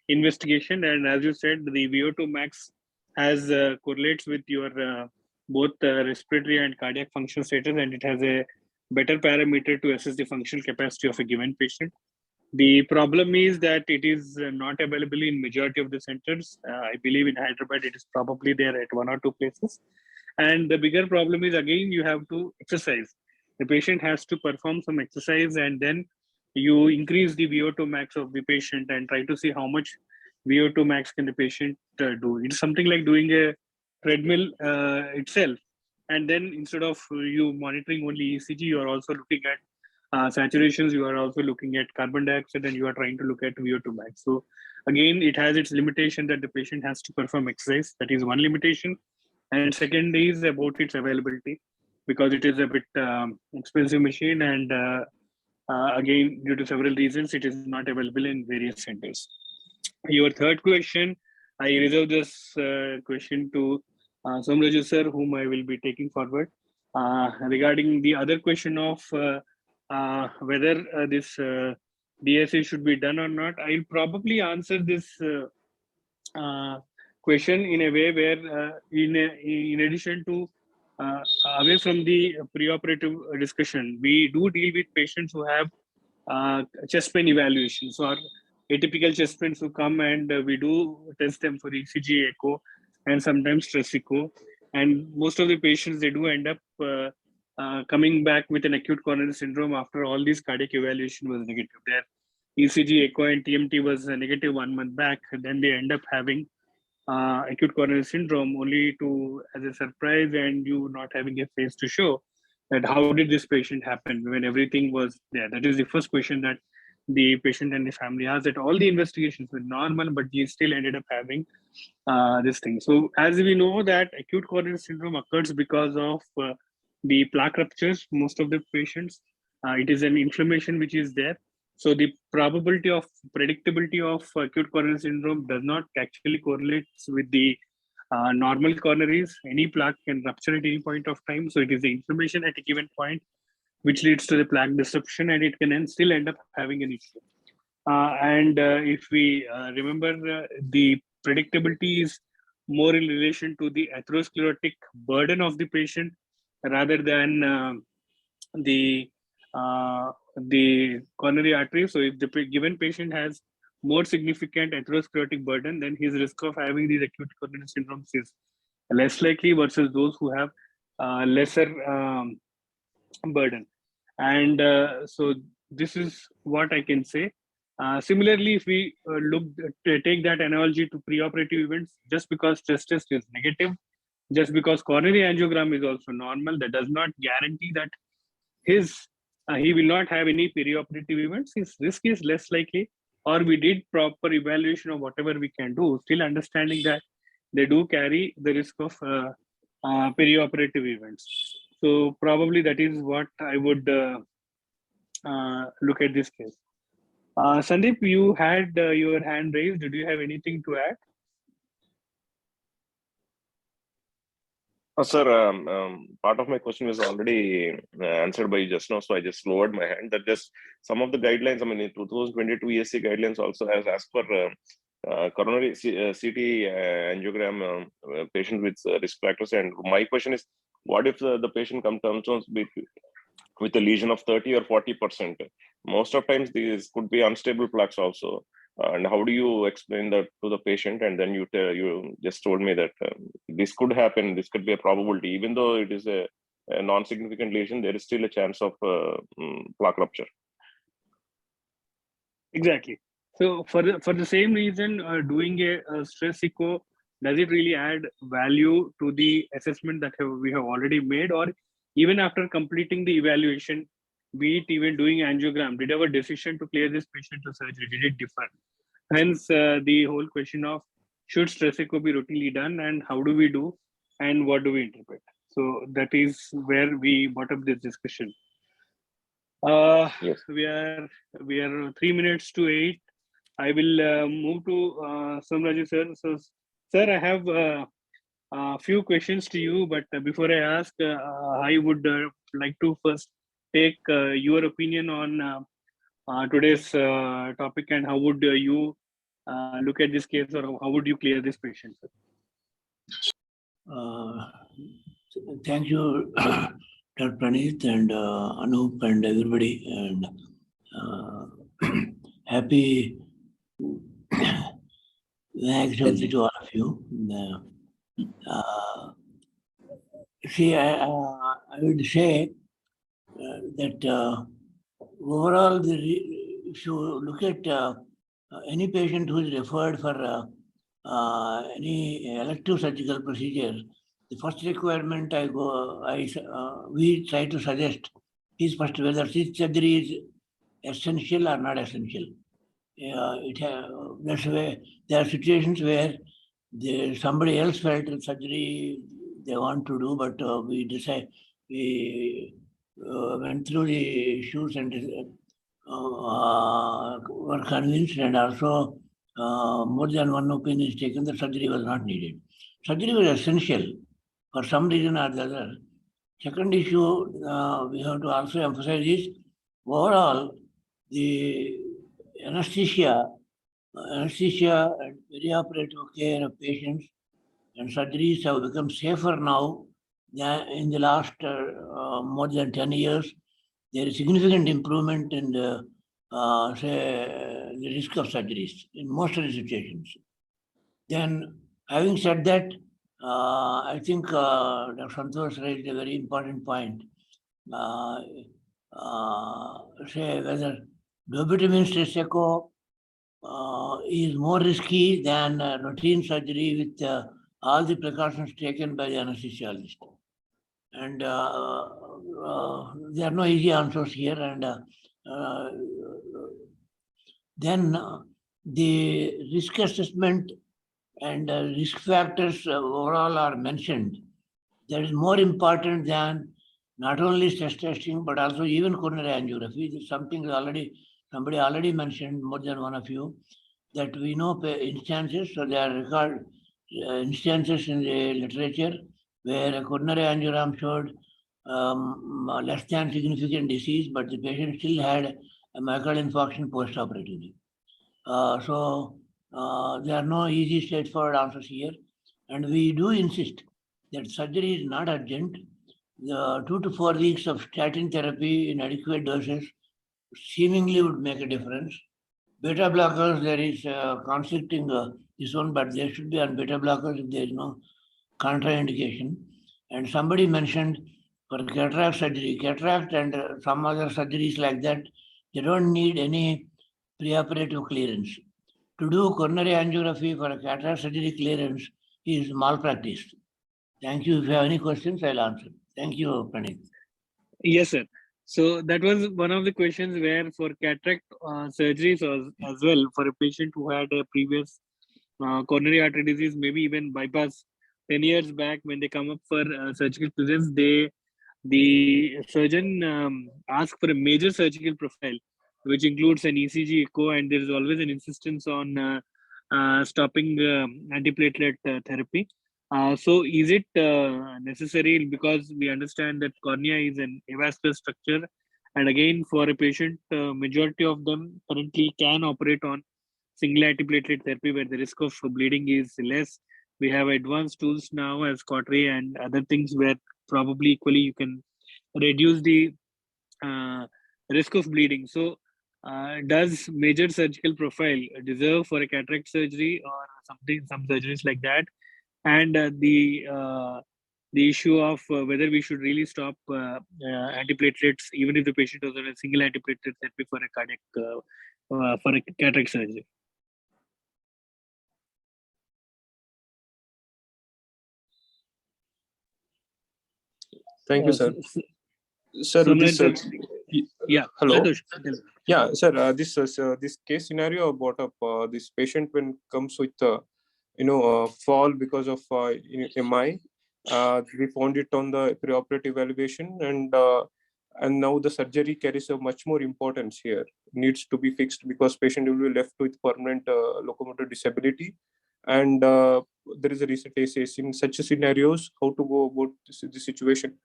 investigation, and as you said, the VO2 max has correlates with your both respiratory and cardiac function status, and it has a better parameter to assess the functional capacity of a given patient. The problem is that it is not available in majority of the centers. I believe in Hyderabad, it is probably there at 1 or 2 places. And the bigger problem is, again, you have to exercise. The patient has to perform some exercise, and then you increase the VO2 max of the patient and try to see how much VO2 max can the patient do. It's something like doing a treadmill itself. And then instead of you monitoring only ECG, you are also looking at saturations, you are also looking at carbon dioxide, and you are trying to look at VO2 max. So again, it has its limitation that the patient has to perform exercise. That is one limitation. And second is about its availability, because it is a bit expensive machine, and again, due to several reasons, it is not available in various centers. Your third question, I reserve this question to Somraju sir, whom I will be taking forward. Regarding the other question of whether this DSA should be done or not, I'll probably answer this question in a way where, in addition to away from the preoperative discussion, we do deal with patients who have chest pain evaluations or atypical chest pains who come, and we do test them for ECG, echo, and sometimes stress echo. And most of the patients, they do end up coming back with an acute coronary syndrome after all these cardiac evaluation was negative. Their ECG, echo, and TMT was negative 1 month back. Then they end up having acute coronary syndrome, only to, as a surprise, and you not having a face to show that how did this patient happen when everything was there. That is the first question that the patient and the family asked that all the investigations were normal, but he still ended up having this thing. So as we know that acute coronary syndrome occurs because of the plaque ruptures, most of the patients, it is an inflammation which is there. So the probability of predictability of acute coronary syndrome does not actually correlate with the normal coronaries. Any plaque can rupture at any point of time. So it is the inflammation at a given point which leads to the plaque disruption, and it can then still end up having an issue. If we remember, the predictability is more in relation to the atherosclerotic burden of the patient rather than the coronary artery. So if the given patient has more significant atherosclerotic burden, then his risk of having these acute coronary syndromes is less likely versus those who have lesser burden. And so this is what I can say. Similarly, if we take that analogy to preoperative events, just because stress test is negative, just because coronary angiogram is also normal, that does not guarantee that he will not have any perioperative events. His risk is less likely, or we did proper evaluation of whatever we can do, still understanding that they do carry the risk of perioperative events. So probably that is what I would look at this case. Sandeep, you had your hand raised. Do you have anything to add? Sir, part of my question was already answered by you just now, so I just lowered my hand. That just some of the guidelines, I mean, in 2022 ESC guidelines also has asked for coronary CT angiogram patient with risk factors. And my question is, what if the patient comes with a lesion of 30 or 40%? Most of times these could be unstable plaques also. And how do you explain that to the patient? And then you just told me that this could happen, this could be a probability. Even though it is a non-significant lesion, there is still a chance of plaque rupture. Exactly. So for the same reason, doing a stress echo, does it really add value to the assessment that we have already made? Or even after completing the evaluation, be it even doing angiogram, did our decision to clear this patient to surgery, did it differ? Hence, the whole question of should stress echo be routinely done, and how do we do, and what do we interpret? So that is where we brought up this discussion. Yes. We are 3 minutes to 8. I will move to Somraju sir. So, sir, I have a few questions to you, but before I ask, I would like to first take your opinion on today's topic, and how would you look at this case, or how would you clear this patient, sir? Thank you, Dr. Praneeth and Anoop and everybody, and happy Chauthi to all of you. See, I would say that overall, if you look at any patient who is referred for any elective surgical procedure, the first requirement we try to suggest is first whether this surgery is essential or not essential. That's why there are situations where somebody else felt the surgery they want to do, but we went through the issues and were convinced, and also more than one opinion is taken that surgery was not needed. Surgery was essential for some reason or the other. Second issue we have to also emphasize is overall the anesthesia and perioperative care of patients and surgeries have become safer now than in the last more than 10 years. There is significant improvement in the risk of surgeries in most of the situations. Then, having said that, I think Dr. Santosh raised a very important point. Whether dobutamine stress echo is more risky than routine surgery with all the precautions taken by the anesthesiologist. And there are no easy answers here. And then the risk assessment and risk factors overall are mentioned. That is more important than not only stress testing, but also even coronary angiography. This is something somebody already mentioned, more than one of you, that we know instances, so there are record instances in the literature where a coronary angiogram showed less than significant disease, but the patient still had a myocardial infarction post-operatively. There are no easy, straightforward answers here. And we do insist that surgery is not urgent. The 2 to 4 weeks of statin therapy in adequate doses seemingly would make a difference. Beta blockers, there is conflicting this one, but they should be on beta blockers if there is no contraindication. And somebody mentioned for cataract surgery, cataract and some other surgeries like that, they don't need any preoperative clearance. To do coronary angiography for a cataract surgery clearance is malpractice. Thank you. If you have any questions, I'll answer. Thank you, Pranit. Yes, sir. So that was one of the questions where for cataract surgeries as well, for a patient who had a previous coronary artery disease, maybe even bypass 10 years back, when they come up for surgical clearance, the surgeon asks for a major surgical profile, which includes an ECG echo, and there is always an insistence on stopping antiplatelet therapy. So is it necessary, because we understand that cornea is an avascular structure, and again for a patient, majority of them currently can operate on single antiplatelet therapy where the risk of bleeding is less. We have advanced tools now as cautery and other things where probably equally you can reduce the risk of bleeding. So does major surgical profile deserve for a cataract surgery or some surgeries like that? And the issue of whether we should really stop antiplatelets even if the patient is on a single antiplatelet therapy for a cardiac for a cataract surgery. Thank you, sir. Sir, yeah. Hello. Santosh, Yeah, sir. This case scenario brought up this patient when comes with fall because of MI. We found it on the preoperative evaluation, and now the surgery carries a much more importance here. Needs to be fixed because patient will be left with permanent locomotor disability, and there is a recent case in such scenarios. How to go about this situation,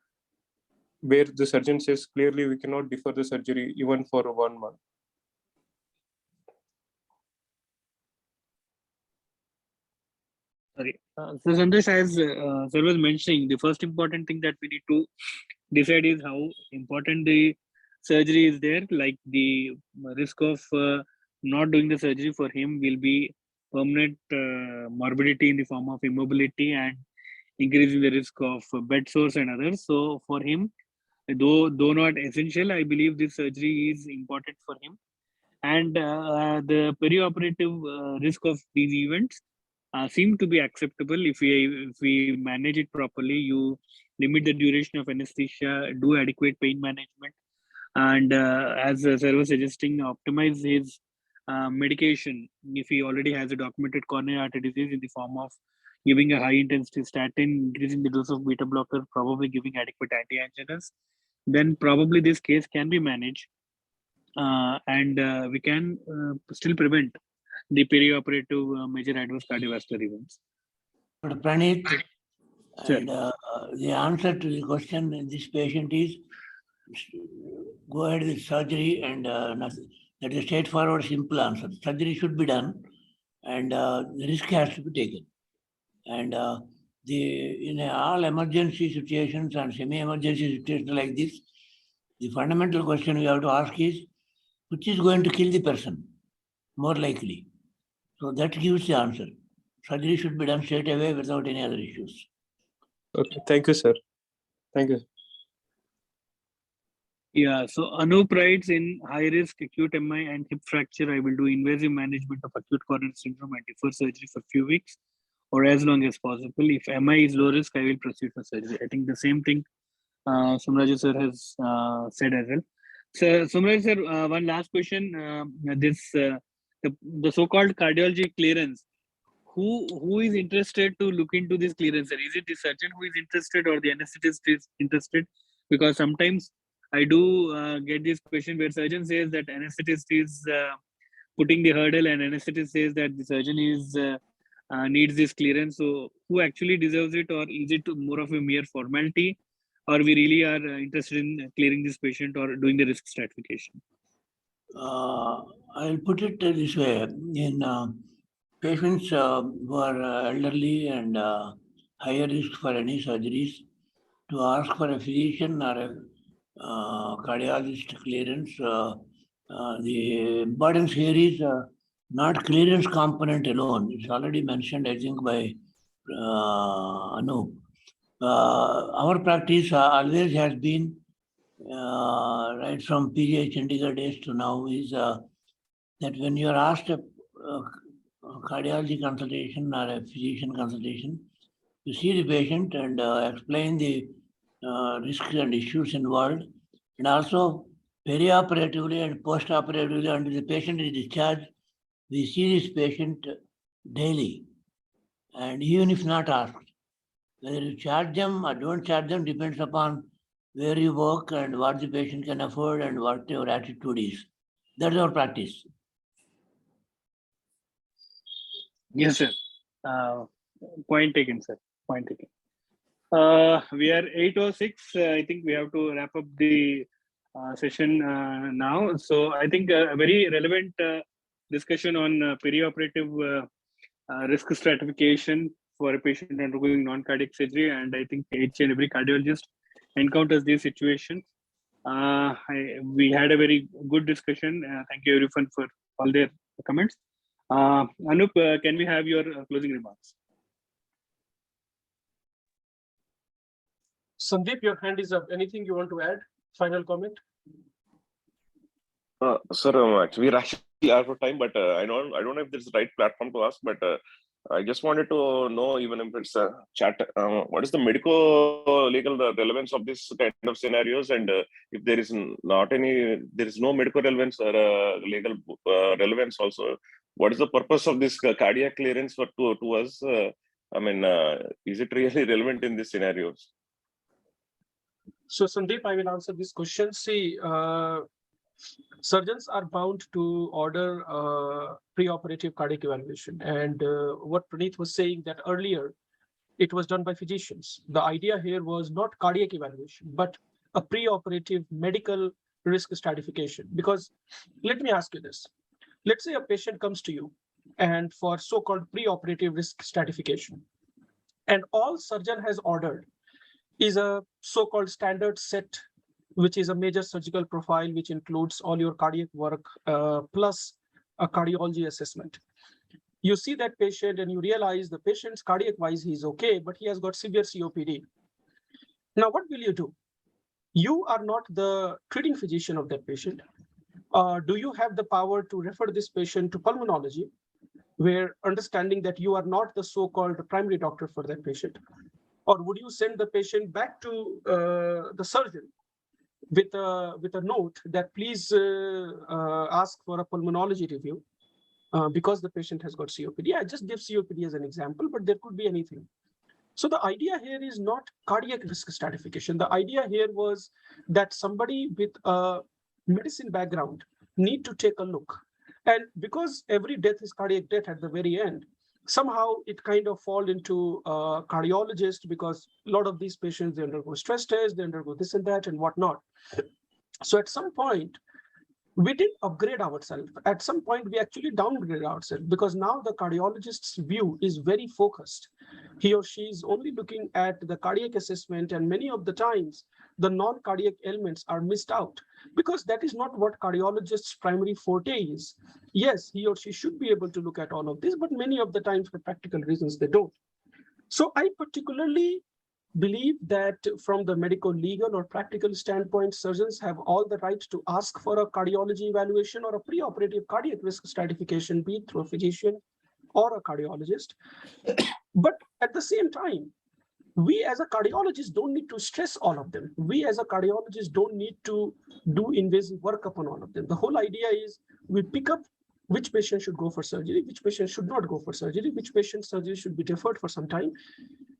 where the surgeon says clearly we cannot defer the surgery even for 1 month. sorry. So Santosh, as sir was mentioning, the first important thing that we need to decide is how important the surgery is there. Like the risk of not doing the surgery for him will be permanent morbidity in the form of immobility and increasing the risk of bed sores and others. So for him, though not essential, I believe this surgery is important for him. And the perioperative risk of these events seem to be acceptable if we manage it properly. You limit the duration of anesthesia, do adequate pain management, and as sir was suggesting, optimize his medication if he already has a documented coronary artery disease in the form of giving a high intensity statin, increasing the dose of beta blocker, probably giving adequate anti-anginas, then probably this case can be managed, and we can still prevent the perioperative major adverse cardiovascular events. But Pranit, Sure. and the answer to the question in this patient is go ahead with surgery, and that is a straightforward, simple answer. Surgery should be done, and the risk has to be taken. And in all emergency situations and semi-emergency situations like this, the fundamental question we have to ask is, which is going to kill the person more likely? So that gives the answer. Surgery should be done straight away without any other issues. Okay, thank you, sir. Thank you. Yeah, so Anoop writes, in high risk acute MI and hip fracture, I will do invasive management of acute coronary syndrome and defer surgery for a few weeks or as long as possible. If MI is low risk, I will proceed for surgery. I think the same thing Sumraj sir has said as well. So Sumraj sir, one last question. This the so-called cardiology clearance, who is interested to look into this clearance? Is it the surgeon who is interested or the anesthetist is interested? Because sometimes I do get this question where surgeon says that anesthetist is putting the hurdle and anesthetist says that the surgeon is needs this clearance. So who actually deserves it, or is it more of a mere formality, or we really are interested in clearing this patient or doing the risk stratification? I'll put it this way. In patients who are elderly and higher risk for any surgeries, to ask for a physician or a cardiologist clearance, the importance here is not clearance component alone. It's already mentioned, I think, by Anoop. Our practice always has been, right from PGI Chandigarh days to now, is that when you are asked a cardiology consultation or a physician consultation, you see the patient and explain the risks and issues involved, and also perioperatively and postoperatively until the patient is discharged, we see this patient daily, and even if not asked. Whether you charge them or don't charge them depends upon where you work and what the patient can afford and what your attitude is. That's our practice. Yes, sir. Point taken, sir. Point taken. We are 8:06. I think we have to wrap up the session now. So I think a very relevant discussion on perioperative risk stratification for a patient undergoing non-cardiac surgery, and I think each and every cardiologist encounters this situation. We had a very good discussion. Thank you everyone for all their comments. Anoop, can we have your closing remarks? Sandeep, your hand is up. Anything you want to add? Final comment? Sir, actually, we're actually out of time, but I don't know if this is the right platform to ask, but I just wanted to know, even if it's a chat, what is the medico-legal relevance of this kind of scenarios, and if there is no medical relevance or legal relevance also, what is the purpose of this cardiac clearance to us? Is it really relevant in these scenarios? So Sandeep, I will answer this question. See, surgeons are bound to order preoperative cardiac evaluation. And what Praneeth was saying, that earlier it was done by physicians. The idea here was not cardiac evaluation, but a preoperative medical risk stratification. Because let me ask you this. Let's say a patient comes to you and for so-called preoperative risk stratification, and all surgeon has ordered is a so-called standard set, which is a major surgical profile, which includes all your cardiac work plus a cardiology assessment. You see that patient and you realize the patient's cardiac-wise, he's okay, but he has got severe COPD. Now, what will you do? You are not the treating physician of that patient. Do you have the power to refer this patient to pulmonology, where understanding that you are not the so-called primary doctor for that patient? Or would you send the patient back to the surgeon with a note that please ask for a pulmonology review because the patient has got COPD? I just give COPD as an example, but there could be anything. So the idea here is not cardiac risk stratification. The idea here was that somebody with a medicine background need to take a look. And because every death is cardiac death at the very end, somehow it kind of fall into cardiologist, because a lot of these patients, they undergo stress tests, they undergo this and that and whatnot. So at some point, we didn't upgrade ourselves. At some point, we actually downgraded ourselves, because now the cardiologist's view is very focused. He or she is only looking at the cardiac assessment, and many of the times, the non-cardiac elements are missed out, because that is not what cardiologist's primary forte is. Yes, he or she should be able to look at all of this, but many of the times, for practical reasons, they don't. So I particularly believe that from the medical, legal, or practical standpoint, surgeons have all the right to ask for a cardiology evaluation or a preoperative cardiac risk stratification, be it through a physician or a cardiologist. But at the same time, we as a cardiologist don't need to stress all of them. We as a cardiologist don't need to do invasive work upon all of them. The whole idea is we pick up which patient should go for surgery, which patient should not go for surgery, which patient surgery should be deferred for some time.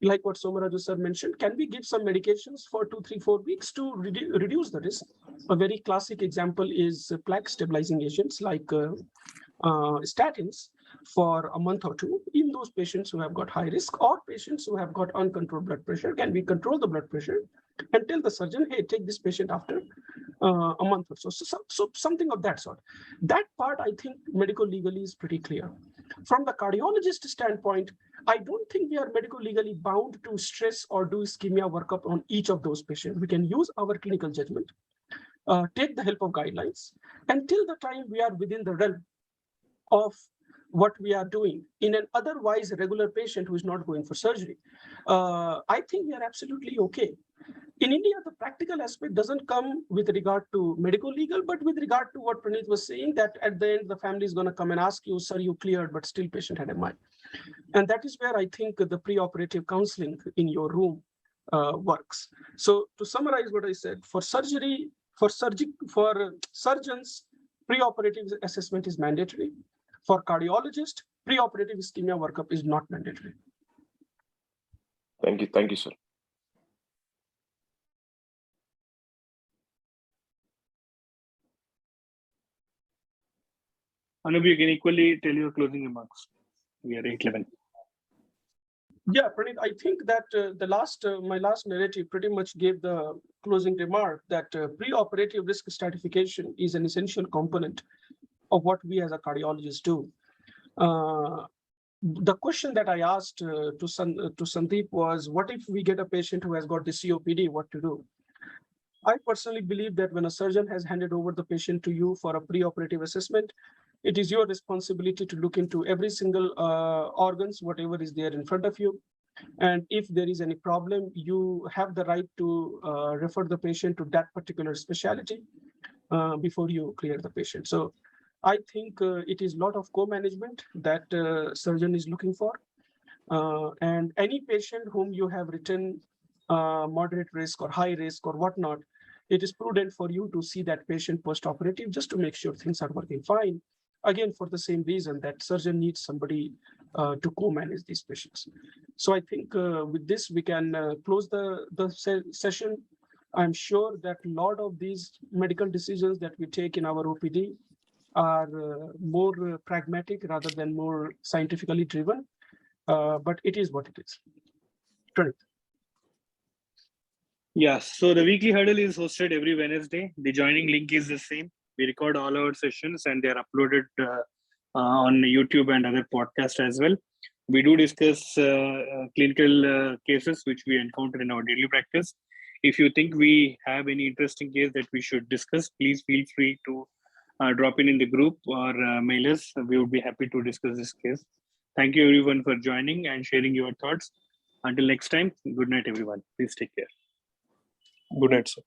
Like what Somaraju sir mentioned, can we give some medications for 2, 3, 4 weeks to reduce the risk? A very classic example is plaque stabilizing agents like statins for a month or two in those patients who have got high risk or patients who have got uncontrolled blood pressure. Can we control the blood pressure and tell the surgeon, hey, take this patient after a month or so. So something of that sort. That part, I think, medical legally is pretty clear. From the cardiologist standpoint, I don't think we are medical legally bound to stress or do ischemia workup on each of those patients. We can use our clinical judgment, take the help of guidelines, until the time we are within the realm of what we are doing in an otherwise regular patient who is not going for surgery. I think we are absolutely okay. In India, the practical aspect doesn't come with regard to medical legal, but with regard to what Praneeth was saying, that at the end, the family is going to come and ask you, sir, you cleared, but still patient had MI. And that is where I think the preoperative counseling in your room works. So to summarize what I said, for surgery, for surgeons, preoperative assessment is mandatory. For cardiologist, preoperative ischemia workup is not mandatory. Thank you, sir. Anoop, you can equally tell your closing remarks. We are 8:11. Yeah, Praneeth, I think that my last narrative pretty much gave the closing remark that preoperative risk stratification is an essential component of what we as a cardiologist do. The question that I asked to Sandeep was, what if we get a patient who has got the COPD, what to do? I personally believe that when a surgeon has handed over the patient to you for a preoperative assessment, it is your responsibility to look into every single organs, whatever is there in front of you. And if there is any problem, you have the right to refer the patient to that particular specialty before you clear the patient. So I think it is a lot of co-management that surgeon is looking for. And any patient whom you have written moderate risk or high risk or whatnot, it is prudent for you to see that patient post-operative just to make sure things are working fine. Again, for the same reason that surgeon needs somebody to co-manage these patients. So I think with this, we can close the session. I'm sure that a lot of these medical decisions that we take in our OPD are more pragmatic rather than more scientifically driven, but it is what it is. Correct. Yeah, so the weekly huddle is hosted every Wednesday. The joining link is the same. We record all our sessions and they are uploaded on YouTube and other podcasts as well. We do discuss clinical cases which we encounter in our daily practice. If you think we have any interesting case that we should discuss, please feel free to drop in the group or mail us. We would be happy to discuss this case. Thank you everyone for joining and sharing your thoughts. Until next time, good night everyone. Please take care. Good night, sir.